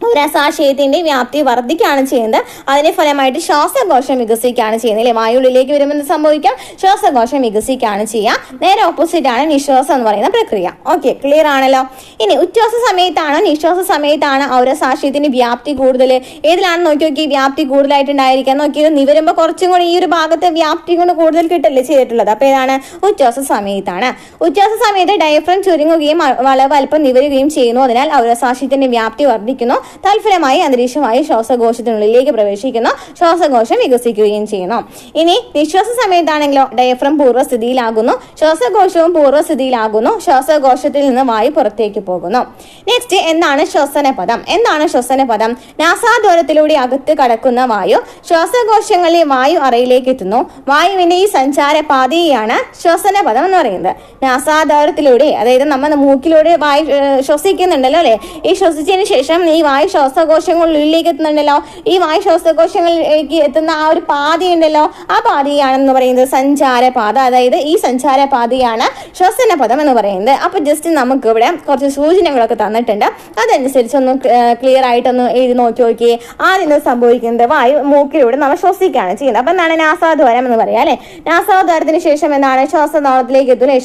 ഔരസാശയത്തിന്റെ വ്യാപ്തി വർദ്ധിക്കുകയാണ് ചെയ്യുന്നത്. അതിന്റെ ഫലമായിട്ട് ശ്വാസകോശം വികസിക്കുകയാണ് ചെയ്യുന്നത് അല്ലെ? വായുള്ളിലേക്ക് വരുമ്പോൾ എന്ത് സംഭവിക്കാം? ശ്വാസകോശം വികസിക്കുകയാണ് ചെയ്യുക. നേരെ ഓപ്പോസിറ്റ് ആണ് നിശ്വാസം എന്ന് പറയുന്ന പ്രക്രിയ. ഓക്കെ, ക്ലിയർ ആണല്ലോ? ഇനി ഉച്ഛ്വാസ സമയത്താണോ നിശ്വാസ സമയത്താണ് ഔരസാശയത്തിന്റെ വ്യാപ്തി കൂടുതൽ? ഏതിലാണ് നോക്കി വ്യാപ്തി കൂടുതലായിട്ടുണ്ടായിരിക്കാൻ നോക്കിയത്? നിവരുമ്പോൾ കുറച്ചും കൂടി ഈ ഒരു ഭാഗത്തെ വ്യാപ്തി കൊണ്ട് കൂടുതൽ കിട്ടല്ലേ ചെയ്തിട്ടുള്ളത്. അപ്പൊ ഏതാണ്? ഉച്ഛ്വാസ സമയത്താണ്. ഉച്ഛ്വാസ സമയത്ത് ഡയഫ്രം ചുരുങ്ങുകയും വളവ് അല്പം നിവരുകയും ചെയ്യുന്നു. അതിനാൽ ഔരസാശയത്തിന്റെ വ്യാപ്തി വർദ്ധിക്കുന്നു. തൽഫലമായി അന്തരീക്ഷവായു ശ്വാസകോശത്തിനുള്ളിലേക്ക് പ്രവേശിക്കുന്നു. ശ്വാസകോശം വികസിക്കുകയും ചെയ്യുന്നു. ഇനി നിശ്വാസ സമയത്താണെങ്കിലോ ഡയഫ്രം പൂർവ്വസ്ഥിതിയിലാകുന്നു. ശ്വാസകോശവും പൂർവ്വസ്ഥിതിയിലാകുന്നു. ശ്വാസകോശത്തിൽ നിന്ന് വായു പുറത്തേക്ക് പോകുന്നു. നെക്സ്റ്റ്, എന്താണ് ശ്വസനപഥം? നാസാദ്വാരത്തിലൂടെ അകത്ത് കടക്കുന്ന വായു ശ്വാസകോശങ്ങളിലെ വായു അറയിലേക്ക് എത്തുന്നു. വായുവിന്റെ ഈ സഞ്ചാരപാതയാണ് ശ്വസനപഥം എന്ന് പറയുന്നത്. നാസാദ്വാരത്തിലൂടെ, അതായത് നമ്മൾ മൂക്കിലൂടെ വായു ശ്വസിക്കുന്നുണ്ടല്ലോ അല്ലെ? ഈ ശ്വസിച്ചതിന് ശേഷം ഈ വായു ശ്വാസകോശങ്ങളിലേക്ക് എത്തുന്നുണ്ടല്ലോ. ഈ വായു ശ്വാസകോശങ്ങളിലേക്ക് എത്തുന്ന ആ ഒരു പാതയുണ്ടല്ലോ, ആ പാതയാണെന്ന് പറയുന്നത് സഞ്ചാരപാത. അതായത് ഈ സഞ്ചാരപാതയാണ് ശ്വസനപഥം എന്ന് പറയുന്നത്. അപ്പൊ ജസ്റ്റ് നമുക്ക് ഇവിടെ കുറച്ച് സൂചനകളൊക്കെ തന്നിട്ടുണ്ട്. അതനുസരിച്ച് ഒന്ന് ക്ലിയർ ആയിട്ടൊന്ന് എഴുതി നോക്കിയേ. ആദ്യം സംഭവിക്കുന്നത് വായു മൂക്കിലൂടെ നമ്മൾ ശ്വസിക്കുകയാണ് ചെയ്യുന്നത്. അപ്പൊ എന്താണ്? നാസാദ്വാരം എന്ന് പറയാം അല്ലെ? നാസാദ്വാരത്തിന് ശേഷം എന്താണ്? ശ്വാസനാളത്തിലേക്ക് എത്തൂലേ?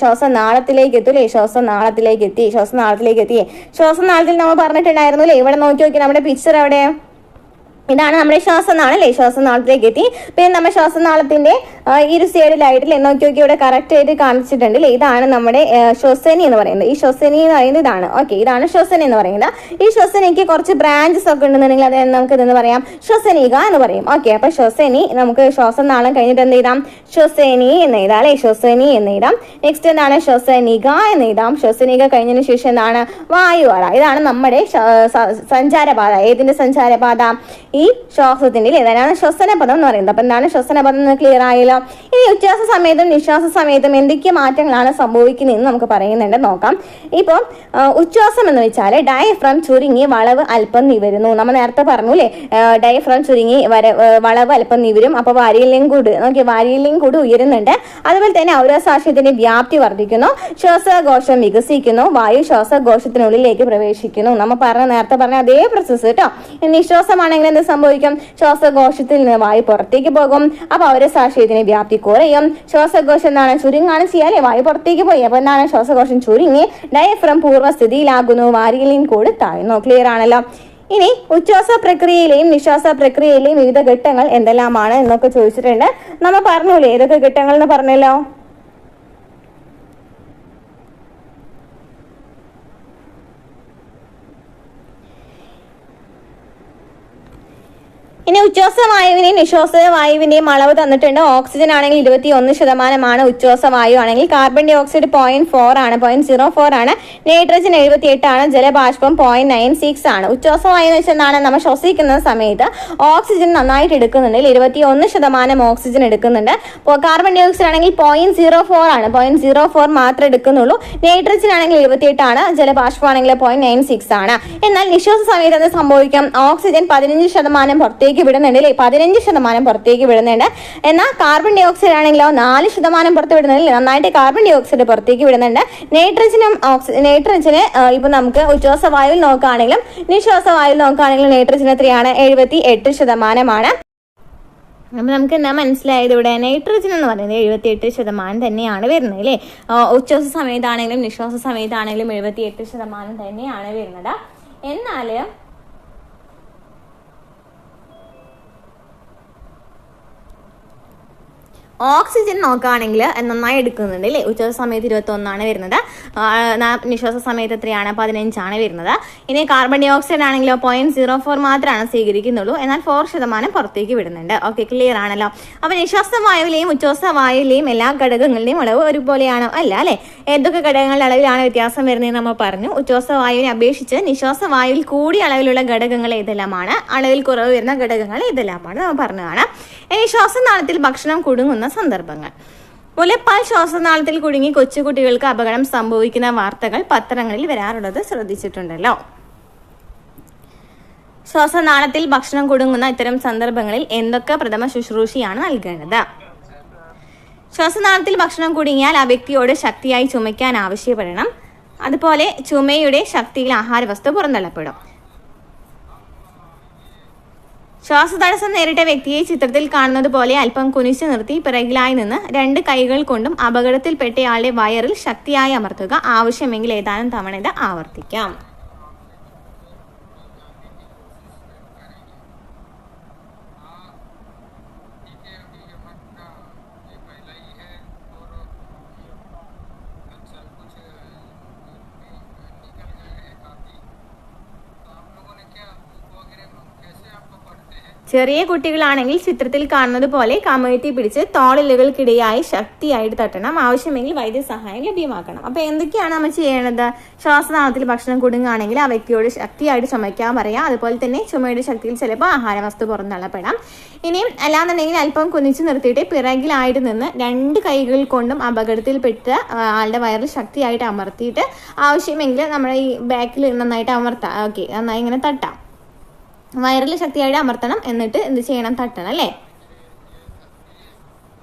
ശ്വാസനാളത്തിൽ നമ്മൾ പറഞ്ഞിട്ടുണ്ടായിരുന്നു അല്ലെ? ഇവിടെ നോക്കി നമ്മുടെ പിക്ചർ അവിടെ ഇതാണ് നമ്മുടെ ശ്വാസനാളം അല്ലേ? ശ്വാസനാളത്തിലേക്ക് എത്തി. പിന്നെ നമ്മുടെ ശ്വാസനാളത്തിന്റെ ഇരു സൈഡിലായിട്ട് നോക്കി ഇവിടെ കറക്റ്റ് ആയിട്ട് കാണിച്ചിട്ടുണ്ട് അല്ലേ? ഇതാണ് നമ്മുടെ ശ്വസനി എന്ന് പറയുന്നത്. ഈ ശ്വസനി എന്ന് പറയുന്നത് ഇതാണ്. ഓക്കെ, ഇതാണ് ശ്വസനി എന്ന് പറയുന്നത്. ഈ ശ്വസനിക്ക് കുറച്ച് ബ്രാഞ്ചസ് ഒക്കെ ഉണ്ടെന്നുണ്ടെങ്കിൽ അത് നമുക്ക് ഇതെന്ന് പറയാം, ശ്വസനിക എന്ന് പറയും. ഓക്കെ, അപ്പൊ ശ്വസനി നമുക്ക് ശ്വാസനാളം കഴിഞ്ഞിട്ട് എന്ത് ചെയ്താം? ശ്വസനി എന്ന് എഴുതാം അല്ലെ? ശ്വസനി എന്ന് എഴുതാം. നെക്സ്റ്റ് എന്താണ്? ശ്വസനിക എന്ന് എഴുതാം. ശ്വസനിക കഴിഞ്ഞതിന് ശേഷം എന്താണ്? വായു അറ. ഇതാണ് നമ്മുടെ സഞ്ചാരപാത. ഏതിന്റെ സഞ്ചാരപാത? ഈ ഈ ശ്വാസത്തിന്റെ ഏതാണ് ശ്വസനപദം എന്ന് പറയുന്നത്. അപ്പൊ എന്താണ് ശ്വസനപദം എന്ന് ക്ലിയർ ആയല്ലോ. ഇനി ഉച്ഛ്വാസ സമയത്തും നിശ്വാസ സമയത്തും എന്തൊക്കെ മാറ്റങ്ങളാണ് സംഭവിക്കുന്നതെന്ന് നമുക്ക് പറയുന്നുണ്ട്, നോക്കാം. ഇപ്പോൾ ഉച്ഛ്വാസം എന്ന് വെച്ചാൽ ഡയഫ്രം ചുരുങ്ങി വളവ് അല്പം നിവരുന്നു. നമ്മൾ നേരത്തെ പറഞ്ഞു അല്ലേ, ഡയഫ്രം ചുരുങ്ങി വളവ് അല്പം നിവരും. അപ്പൊ വാരിയലിംഗ് കൂട് നോക്കി, വാരിയലിംഗ് കൂട് ഉയരുന്നുണ്ട്. അതുപോലെ തന്നെ ഔരസാക്ഷ്യത്തിന്റെ വ്യാപ്തി വർദ്ധിക്കുന്നു. ശ്വാസകോശം വികസിക്കുന്നു. വായു ശ്വാസകോശത്തിനുള്ളിലേക്ക് പ്രവേശിക്കുന്നു. നമ്മൾ നേരത്തെ പറഞ്ഞ അതേ പ്രോസസ് കേട്ടോ. നിശ്വാസമാണെങ്കിൽ എന്ത് സംഭവിക്കും? ശ്വാസകോശത്തിൽ നിന്ന് വായു പുറത്തേക്ക് പോകും. അപ്പൊ ഔരസാക്ഷ്യത്തിന് വ്യാപ്തി കുറയും. ശ്വാസകോശം എന്താണ് ചുരുങ്ങാണ് ചെയ്യാല്ലേ, വായു പുറത്തേക്ക് പോയി. അപ്പൊ എന്താണ് ശ്വാസകോശം ചുരുങ്ങി ഡയഫ്രം പൂർവ്വസ്ഥിതിയിലാകുന്നു. വാരിയലിംഗ് കൂട് താഴുന്നു. ക്ലിയർ ആണല്ലോ. ഇനി ഉച്ഛ്വാസ പ്രക്രിയയിലെയും നിശ്വാസ പ്രക്രിയയിലെയും വിവിധ ഘട്ടങ്ങൾ എന്തെല്ലാമാണ് എന്നൊക്കെ ചോദിച്ചിട്ടുണ്ട്. നമ്മൾ പറഞ്ഞൂലേ ഏതൊക്കെ ഘട്ടങ്ങൾ എന്ന് പറഞ്ഞല്ലോ. ഇനി ഉച്ഛ്വാസവായുവിന്റെയും നിശ്വാസവായുവിന്റെയും അളവ് തന്നിട്ടുണ്ട്. ഓക്സിജൻ ആണെങ്കിൽ 21% ഉച്ഛ്വാസവായു ആണെങ്കിൽ. കാർബൺ ഡൈ ഓക്സൈഡ് 0.4 ആണ്, 0.04 ആണ്. നൈട്രജൻ 78 ആണ്. ജലബാഷ്പം 0.96 ആണ്. ഉച്ഛ്വാസവായു എന്ന് വെച്ചാൽ എന്താണ്? നമ്മൾ ശ്വസിക്കുന്ന സമയത്ത് ഓക്സിജൻ നന്നായിട്ട് എടുക്കുന്നുണ്ടെങ്കിൽ 21% ഓക്സിജൻ എടുക്കുന്നുണ്ട്. കാർബൺ ഡൈ ഓക്സൈഡ് ആണെങ്കിൽ 0.04 ആണ്, 0.04 മാത്രമേ എടുക്കുന്നുള്ളൂ. നൈട്രജൻ ആണെങ്കിൽ 78 ആണ്. ജലബാഷ്പം ആണെങ്കിൽ 0.96 ആണ്. എന്നാൽ നിശ്വാസ സമയത്ത് അത് സംഭവിക്കാം. ഓക്സിജൻ 15% പുറത്തേക്ക് വിടുന്നുണ്ട് അല്ലേ, 15% പുറത്തേക്ക് വിടുന്നുണ്ട്. എന്നാൽ കാർബൺ ഡൈ ഓക്സൈഡ് ആണെങ്കിലോ 4% പുറത്ത് വിടുന്നില്ല, നന്നായിട്ട് കാർബൺ ഡൈ ഓക്സൈഡ് പുറത്തേക്ക് വിടുന്നുണ്ട്. നൈട്രജന് ഇപ്പൊ നമുക്ക് ഉച്ഛ്വാസവായുവിൽ നോക്കുകയാണെങ്കിലും നിശ്വാസവായുവിൽ നോക്കുകയാണെങ്കിലും നൈട്രജൻ എത്രയാണ്? 78%. അപ്പൊ നമുക്ക് എന്താ മനസ്സിലായത്? ഇവിടെ നൈട്രജൻ എന്ന് പറയുന്നത് 78% തന്നെയാണ് വരുന്നത് അല്ലേ. ഉച്ഛ്വാസ സമയത്താണെങ്കിലും നിശ്വാസ സമയത്താണെങ്കിലും 78% തന്നെയാണ് വരുന്നത്. എന്നാല് ഓക്സിജൻ നോക്കുകയാണെങ്കിൽ നന്നായി എടുക്കുന്നുണ്ട് അല്ലേ. ഉച്ഛ്വാസ സമയത്ത് 21 വരുന്നത്. നിശ്വാസ സമയത്ത് എത്രയാണ്? 15 വരുന്നത്. ഇനി കാർബൺ ഡൈ ഓക്സൈഡ് ആണെങ്കിലോ 0.04 മാത്രമാണ് സ്വീകരിക്കുന്നുള്ളൂ. എന്നാൽ 4% പുറത്തേക്ക് വിടുന്നുണ്ട്. ഓക്കെ, ക്ലിയർ ആണല്ലോ. അപ്പൊ നിശ്വാസവായുവിലെയും ഉച്ഛ്വാസവായുവിലെയും എല്ലാ ഘടകങ്ങളുടെയും അളവ് ഒരുപോലെയാണോ? അല്ല അല്ലെ. ഏതൊക്കെ ഘടകങ്ങളുടെ അളവിലാണ് വ്യത്യാസം വരുന്നത് നമ്മൾ പറഞ്ഞു. ഉച്ഛ്വാസവായുവിനെ അപേക്ഷിച്ച് നിശ്വാസവായുവിൽ കൂടിയ അളവിലുള്ള ഘടകങ്ങൾ ഏതെല്ലാമാണ്, അളവിൽ കുറവ് വരുന്ന ഘടകങ്ങൾ ഏതെല്ലാമാണ് നമ്മൾ പറഞ്ഞതാണ്. ഇനി ശ്വാസനാളത്തിൽ ഭക്ഷണം കുടുങ്ങുന്ന സന്ദർഭങ്ങൾ. മുലപ്പാൽ ശ്വാസനാളത്തിൽ കുടുങ്ങി കൊച്ചുകുട്ടികൾക്ക് അപകടം സംഭവിക്കുന്ന വാർത്തകൾ പത്രങ്ങളിൽ വരാറുള്ളത് ശ്രദ്ധിച്ചിട്ടുണ്ടല്ലോ. ശ്വാസനാളത്തിൽ ഭക്ഷണം കുടുങ്ങുന്ന ഇത്തരം സന്ദർഭങ്ങളിൽ എന്തൊക്കെ പ്രഥമ ശുശ്രൂഷയാണ് നൽകേണ്ടത്? ശ്വാസനാളത്തിൽ ഭക്ഷണം കുടുങ്ങിയാൽ ആ വ്യക്തിയോട് ശക്തിയായി ചുമയ്ക്കാൻ ആവശ്യപ്പെടണം. അതുപോലെ ചുമയുടെ ശക്തിയിൽ ആഹാരവസ്തു പുറന്തള്ളപ്പെടും. ശ്വാസതടസ്സം നേരിട്ട വ്യക്തിയെ ചിത്രത്തിൽ കാണുന്നത് പോലെ അല്പം കുനിച്ചു നിർത്തി പിറകിലായി നിന്ന് 2 കൈകൾ കൊണ്ടും അപകടത്തിൽപ്പെട്ടയാളുടെ വയറിൽ ശക്തിയായി അമർത്തുക. ആവശ്യമെങ്കിൽ ഏതാനും തവണ ഇത് ആവർത്തിക്കാം. ചെറിയ കുട്ടികളാണെങ്കിൽ ചിത്രത്തിൽ കാണുന്നത് പോലെ കമഴ്ത്തി പിടിച്ച് തോളലുകൾക്കിടയായി ശക്തിയായിട്ട് തട്ടണം. ആവശ്യമെങ്കിൽ വൈദ്യസഹായം ലഭ്യമാക്കണം. അപ്പൊ എന്തൊക്കെയാണ് നമ്മൾ ചെയ്യേണ്ടത്? ശ്വാസനാളത്തിൽ ഭക്ഷണം കുടുങ്ങുകയാണെങ്കിൽ ആ വ്യക്തിയോട് ശക്തിയായിട്ട് ചുമയ്ക്കാൻ പറയാം. അതുപോലെ തന്നെ ചുമയുടെ ശക്തിയിൽ ചിലപ്പോൾ ആഹാരവസ്തു പുറന്തള്ളപ്പെടാം. ഇനിയും അല്ലാന്നുണ്ടെങ്കിൽ അല്പം കുനിച്ചു നിർത്തിയിട്ട് പിറകിലായിട്ട് നിന്ന് 2 കൈകൾ കൊണ്ടും അപകടത്തിൽപ്പെട്ട് ആളുടെ വയറിൽ ശക്തിയായിട്ട് അമർത്തിയിട്ട് ആവശ്യമെങ്കിൽ നമ്മുടെ ഈ ബാക്കിൽ നന്നായിട്ട് അമർത്താം. ഓക്കെ, നന്നായി ഇങ്ങനെ തട്ടാം. വയറിൽ ശക്തിയായിട്ട് അമർത്തണം. എന്നിട്ട് എന്ത് ചെയ്യണം? തട്ടണം അല്ലേ.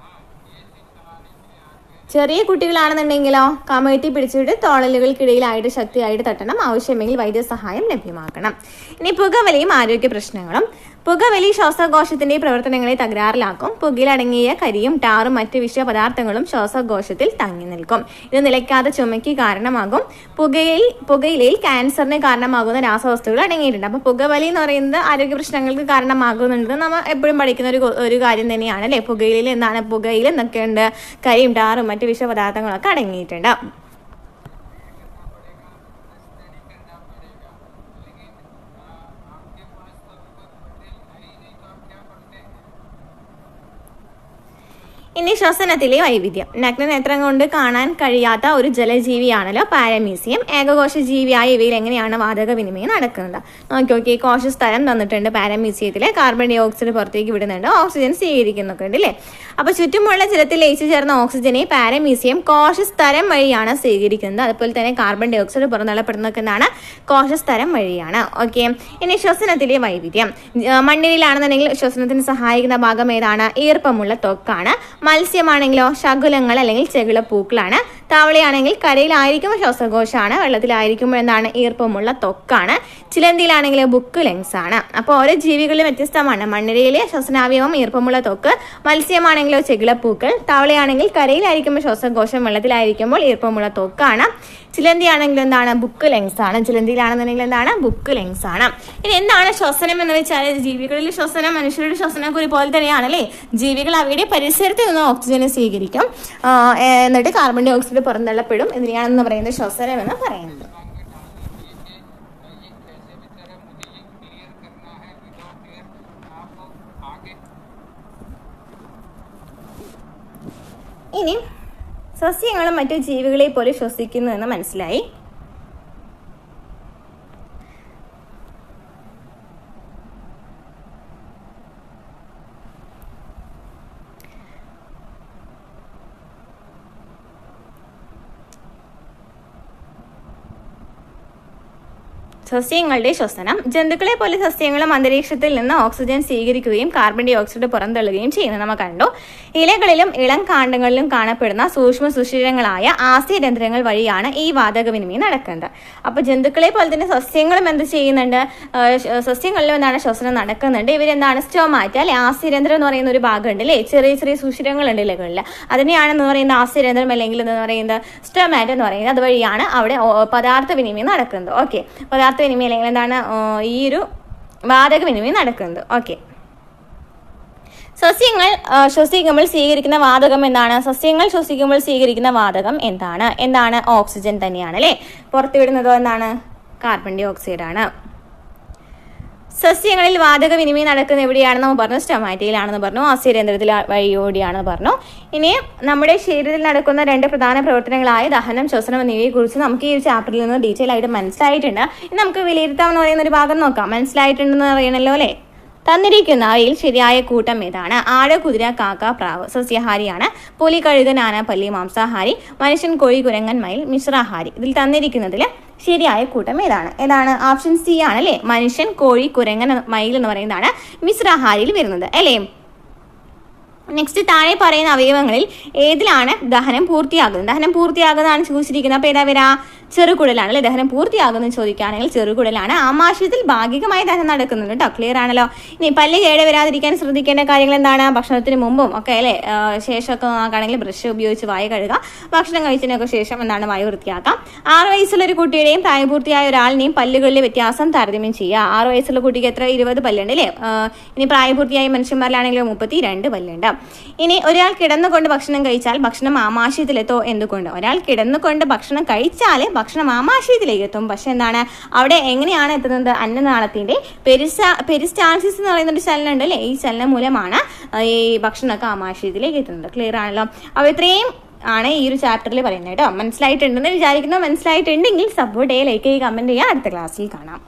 ചെറിയ കുട്ടികളാണെന്നുണ്ടെങ്കിലോ കമഴ്ത്തി പിടിച്ചിട്ട് തോളലുകൾക്കിടയിലായിട്ട് ശക്തിയായിട്ട് തട്ടണം. ആവശ്യമെങ്കിൽ വൈദ്യസഹായം ലഭ്യമാക്കണം. ഇനി പുകവലിയും ആരോഗ്യ പ്രശ്നങ്ങളും. പുകവലി ശ്വാസകോശത്തിന്റെ പ്രവർത്തനങ്ങളെ തകരാറിലാക്കും. പുകയിലടങ്ങിയ കരിയും ടാറും മറ്റ് വിഷപദാർത്ഥങ്ങളും ശ്വാസകോശത്തിൽ തങ്ങി നിൽക്കും. ഇത് നിലയ്ക്കാതെ ചുമയ്ക്ക് കാരണമാകും. പുകയിലയിൽ ക്യാൻസറിന് കാരണമാകുന്ന രാസവസ്തുക്കൾ അടങ്ങിയിട്ടുണ്ട്. അപ്പൊ പുകവലി എന്ന് പറയുന്നത് ആരോഗ്യ പ്രശ്നങ്ങൾക്ക് കാരണമാകുന്നുണ്ട്. നമ്മൾ എപ്പോഴും പഠിക്കുന്ന ഒരു കാര്യം തന്നെയാണ് അല്ലെ. പുകയിലയിൽ എന്താണ്? പുകയിൽ എന്തൊക്കെയുണ്ട്? കരിയും ടാറും മറ്റ് വിഷപദാർത്ഥങ്ങളൊക്കെ അടങ്ങിയിട്ടുണ്ട്. ഇനി ശ്വസനത്തിലെ വൈവിധ്യം. നഗ്നനേത്രം കൊണ്ട് കാണാൻ കഴിയാത്ത ഒരു ജലജീവിയാണല്ലോ പാരമീസിയം. ഏകകോശ ജീവിയായ ഇവയിൽ എങ്ങനെയാണ് വാതക വിനിമയം നടക്കുന്നത്? നോക്കി കോശസ്ഥലം തന്നിട്ടുണ്ട്. പാരമീസിയത്തിൽ കാർബൺ ഡൈ ഓക്സൈഡ് പുറത്തേക്ക് വിടുന്നുണ്ട്, ഓക്സിജൻ സ്വീകരിക്കുന്നൊക്കെ ഉണ്ട് അല്ലേ. അപ്പോൾ ചുറ്റുമുള്ള ജലത്തിൽ ലയിച്ചു ചേർന്ന ഓക്സിജനെ പാരമീസിയം കോശസ്ഥലം വഴിയാണ് സ്വീകരിക്കുന്നത്. അതുപോലെ തന്നെ കാർബൺ ഡൈ ഓക്സൈഡ് പുറന്തള്ളപ്പെടുന്നതൊക്കെ എന്താണ്? കോശസ്ഥലം വഴിയാണ്. ഓക്കെ. ഇനി ശ്വസനത്തിലെ വൈവിധ്യം. മണ്ണിരയിലാണെന്നുണ്ടെങ്കിൽ ശ്വസനത്തിന് സഹായിക്കുന്ന ഭാഗം ഏതാണ്? ഈർപ്പമുള്ള ത്വക്കാണ്. മത്സ്യമാണെങ്കിലോ ശകുലങ്ങൾ അല്ലെങ്കിൽ ചെകിളപ്പൂക്കളാണ്. തവളയാണെങ്കിൽ കരയിലായിരിക്കുമ്പോൾ ശ്വാസകോശമാണ്, വെള്ളത്തിലായിരിക്കുമ്പോൾ എന്താണ്? ഈർപ്പമുള്ള ത്വക്കാണ്. ചിലന്തിയിലാണെങ്കിൽ ബുക്ക് ലെങ്സ് ആണ്. അപ്പോൾ ഓരോ ജീവികളിലും വ്യത്യസ്തമാണ്. മണ്ണിരയിലെ ശ്വസനാവയവം ഈർപ്പമുള്ള ത്വക്ക്, മത്സ്യമാണെങ്കിലോ ചെകിളപ്പൂക്കൾ, തവളയാണെങ്കിൽ കരയിലായിരിക്കുമ്പോൾ ശ്വാസകോശം, വെള്ളത്തിലായിരിക്കുമ്പോൾ ഈർപ്പമുള്ള ത്വക്കാണ്. ചിലന്തി ആണെങ്കിൽ എന്താണ്? ബുക്ക് ലെങ്സ് ആണ്. ചിലന്തിയിലാണെന്നുണ്ടെങ്കിൽ എന്താണ്? ബുക്ക് ലെങ്സ് ആണ്. ഇനി എന്താണ് ശ്വസനം എന്ന് വെച്ചാൽ ജീവികളിൽ ശ്വസനം മനുഷ്യരുടെ ശ്വസനം ഒരുപോലെ തന്നെയാണല്ലേ. ജീവികൾ അവയുടെ പരിസരത്ത് നിന്ന് ഓക്സിജനെ സ്വീകരിക്കും, എന്നിട്ട് കാർബൺ ഡൈ ഓക്സൈഡ് പുറന്തള്ളപ്പെടും. ഇതിനെയാണെന്ന് പറയുന്നത് ശ്വസനം എന്ന് പറയുന്നത്. ഇനി സസ്യങ്ങളും മറ്റു ജീവികളെ പോലെ ശ്വസിക്കുന്നു എന്ന് മനസ്സിലായി. സസ്യങ്ങളുടെ ശ്വസനം. ജന്തുക്കളെ പോലെ സസ്യങ്ങളും അന്തരീക്ഷത്തിൽ നിന്ന് ഓക്സിജൻ സ്വീകരിക്കുകയും കാർബൺ ഡൈ ഓക്സൈഡ് പുറന്തള്ളുകയും ചെയ്യുന്നത് നമ്മൾ കണ്ടു. ഇലകളിലും ഇളം കാണ്ഡങ്ങളിലും കാണപ്പെടുന്ന സൂക്ഷ്മ സുഷിരങ്ങളായ ആസ്യരന്ധ്രങ്ങൾ വഴിയാണ് ഈ വാതക വിനിമയം നടക്കുന്നത്. അപ്പോൾ ജന്തുക്കളെ പോലെ തന്നെ സസ്യങ്ങളും എന്ത് ചെയ്യുന്നുണ്ട്? സസ്യങ്ങളിലും എന്താണ്? ശ്വസനം നടക്കുന്നുണ്ട്. ഇവരെന്താണ്? സ്റ്റോമാറ്റ അല്ലെ, ആസ്യരന്ധ്രം എന്ന് പറയുന്ന ഒരു ഭാഗമുണ്ട് അല്ലേ. ചെറിയ ചെറിയ സുഷിരങ്ങളുണ്ട് ഇലകളിൽ. അതിനെയാണെന്ന് പറയുന്നത് ആസ്യരന്ധ്രം, അല്ലെങ്കിൽ എന്ന് പറയുന്നത് സ്റ്റോമാറ്റ എന്ന് പറയുന്നത്. അതുവഴിയാണ് അവിടെ പദാർത്ഥ വിനിമയം നടക്കുന്നത്. ഓക്കെ. പദാർത്ഥ വിനിമയം അല്ലെങ്കിൽ എന്താണ്? ഈ ഒരു വാതക വിനിമയം നടക്കുന്നത്. ഓക്കെ. സസ്യങ്ങൾ ശ്വസിക്കുമ്പോൾ സ്വീകരിക്കുന്ന വാതകം എന്താണ്? സസ്യങ്ങൾ ശ്വസിക്കുമ്പോൾ സ്വീകരിക്കുന്ന വാതകം എന്താണ്? ഓക്സിജൻ തന്നെയാണ് അല്ലേ. പുറത്തുവിടുന്നതോ എന്താണ്? കാർബൺ ഡൈ ഓക്സൈഡ് ആണ്. സസ്യങ്ങളിൽ വാതക വിനിമയം നടക്കുന്നത് എവിടെയാണെന്ന് നമ്മൾ പറഞ്ഞു? സ്റ്റൊമാറ്റയിലാണെന്ന് പറഞ്ഞു. ആസ്യരന്ധ്രത്തിൽ വഴിയോടിയാണെന്ന് പറഞ്ഞു. ഇനി നമ്മുടെ ശരീരത്തിൽ നടക്കുന്ന രണ്ട് പ്രധാന പ്രവർത്തനങ്ങളായ ദഹനം, ശ്വസനം എന്നിവയെ കുറിച്ച് നമുക്ക് ഈ ഒരു ചാപ്റ്ററിൽ നിന്ന് ഡീറ്റെയിൽ ആയിട്ട് മനസ്സിലായിട്ടുണ്ട്. ഇനി നമുക്ക് വിലയിരുത്താമെന്ന് പറയുന്ന ഒരു ഭാഗം നോക്കാം. മനസ്സിലായിട്ടുണ്ടെന്ന് അറിയണല്ലോ അല്ലേ. തന്നിരിക്കുന്ന അവയിൽ ശരിയായ കൂട്ടം ഏതാണ്? ആട്, കുതിര, കാക്ക, പ്രാവ് സസ്യാഹാരിയാണ്. പുലി, കഴുകൻ, ആന, പല്ലി മാംസാഹാരി. മനുഷ്യൻ, കോഴി, കുരങ്ങൻ, മയിൽ മിശ്രാഹാരി. ഇതിൽ തന്നിരിക്കുന്നതിൽ ശരിയായ കൂട്ടം ഏതാണ്? ഓപ്ഷൻ സി ആണ് അല്ലേ. മനുഷ്യൻ, കോഴി, കുരങ്ങൻ, മയിൽ എന്ന് പറയുന്നതാണ് മിശ്രാഹാരിയിൽ വരുന്നത് അല്ലേ. നെക്സ്റ്റ്, താഴെ പറയുന്ന അവയവങ്ങളിൽ ഏതിലാണ് ദഹനം പൂർത്തിയാകുന്നത്? ദഹനം പൂർത്തിയാകുന്നതാണ് ചോദിച്ചിരിക്കുന്നത്. അപ്പോൾ ഏതാ വരാ? ചെറുകുടലാണ് അല്ലെ. ദഹനം പൂർത്തിയാകുന്നത് ചോദിക്കുകയാണെങ്കിൽ ചെറുകുടലാണ്. ആമാശയത്തിൽ ഭാഗികമായി ദഹനം നടക്കുന്നുണ്ട് കേട്ടോ. ക്ലിയർ ആണല്ലോ. ഇനി പല്ല് കേട് വരാതിരിക്കാൻ ശ്രദ്ധിക്കേണ്ട കാര്യങ്ങൾ എന്താണ്? ഭക്ഷണത്തിന് മുമ്പും ഒക്കെ അല്ലേ, ശേഷമൊക്കെ നോക്കുകയാണെങ്കിൽ ബ്രഷ് ഉപയോഗിച്ച് വായ കഴുകുക. ഭക്ഷണം കഴിച്ചതിനൊക്കെ ശേഷം എന്താണ്? വായ വൃത്തിയാക്കാം. 6 വയസ്സുള്ള ഒരു കുട്ടിയുടെയും പ്രായപൂർത്തിയായ ഒരാളിനെയും പല്ലുകളിലെ വ്യത്യാസം താരതമ്യം ചെയ്യുക. 6 വയസ്സുള്ള കുട്ടിക്ക് എത്ര? 20 പല്ലുണ്ട് അല്ലേ. ഇനി പ്രായപൂർത്തിയായ മനുഷ്യന്മാരിലാണെങ്കിൽ 32 പല്ലുണ്ട്. ഇനി ഒരാൾ കിടന്നുകൊണ്ട് ഭക്ഷണം കഴിച്ചാൽ ഭക്ഷണം ആമാശയത്തിലെത്തോ? എന്തുകൊണ്ട്? ഒരാൾ കിടന്നുകൊണ്ട് ഭക്ഷണം കഴിച്ചാൽ ഭക്ഷണം ആമാശയത്തിലേക്ക് എത്തും. പക്ഷെ എന്താണ് അവിടെ എങ്ങനെയാണ് എത്തുന്നത്? അന്നനാളത്തിന്റെ പെരിസ്റ്റാൾസിസ് എന്ന് പറയുന്ന ഒരു ചലനം ഉണ്ട് അല്ലേ. ഈ ചലനം മൂലമാണ് ഈ ഭക്ഷണമൊക്കെ ആമാശയത്തിലേക്ക് എത്തുന്നത്. ക്ലിയർ ആണല്ലോ. അപ്പോൾ ഇത്രയും ആണ് ഈ ഒരു ചാപ്റ്ററിൽ പറയുന്നത് കേട്ടോ. മനസ്സിലായിട്ടുണ്ടെന്ന് വിചാരിക്കുന്നു. മനസ്സിലായിട്ടുണ്ടെങ്കിൽ സപ്പോർട്ട് ചെയ്യുക, ലൈക്ക് ചെയ്യുക, കമന്റ് ചെയ്യുക. അടുത്ത ക്ലാസ്സിൽ കാണാം.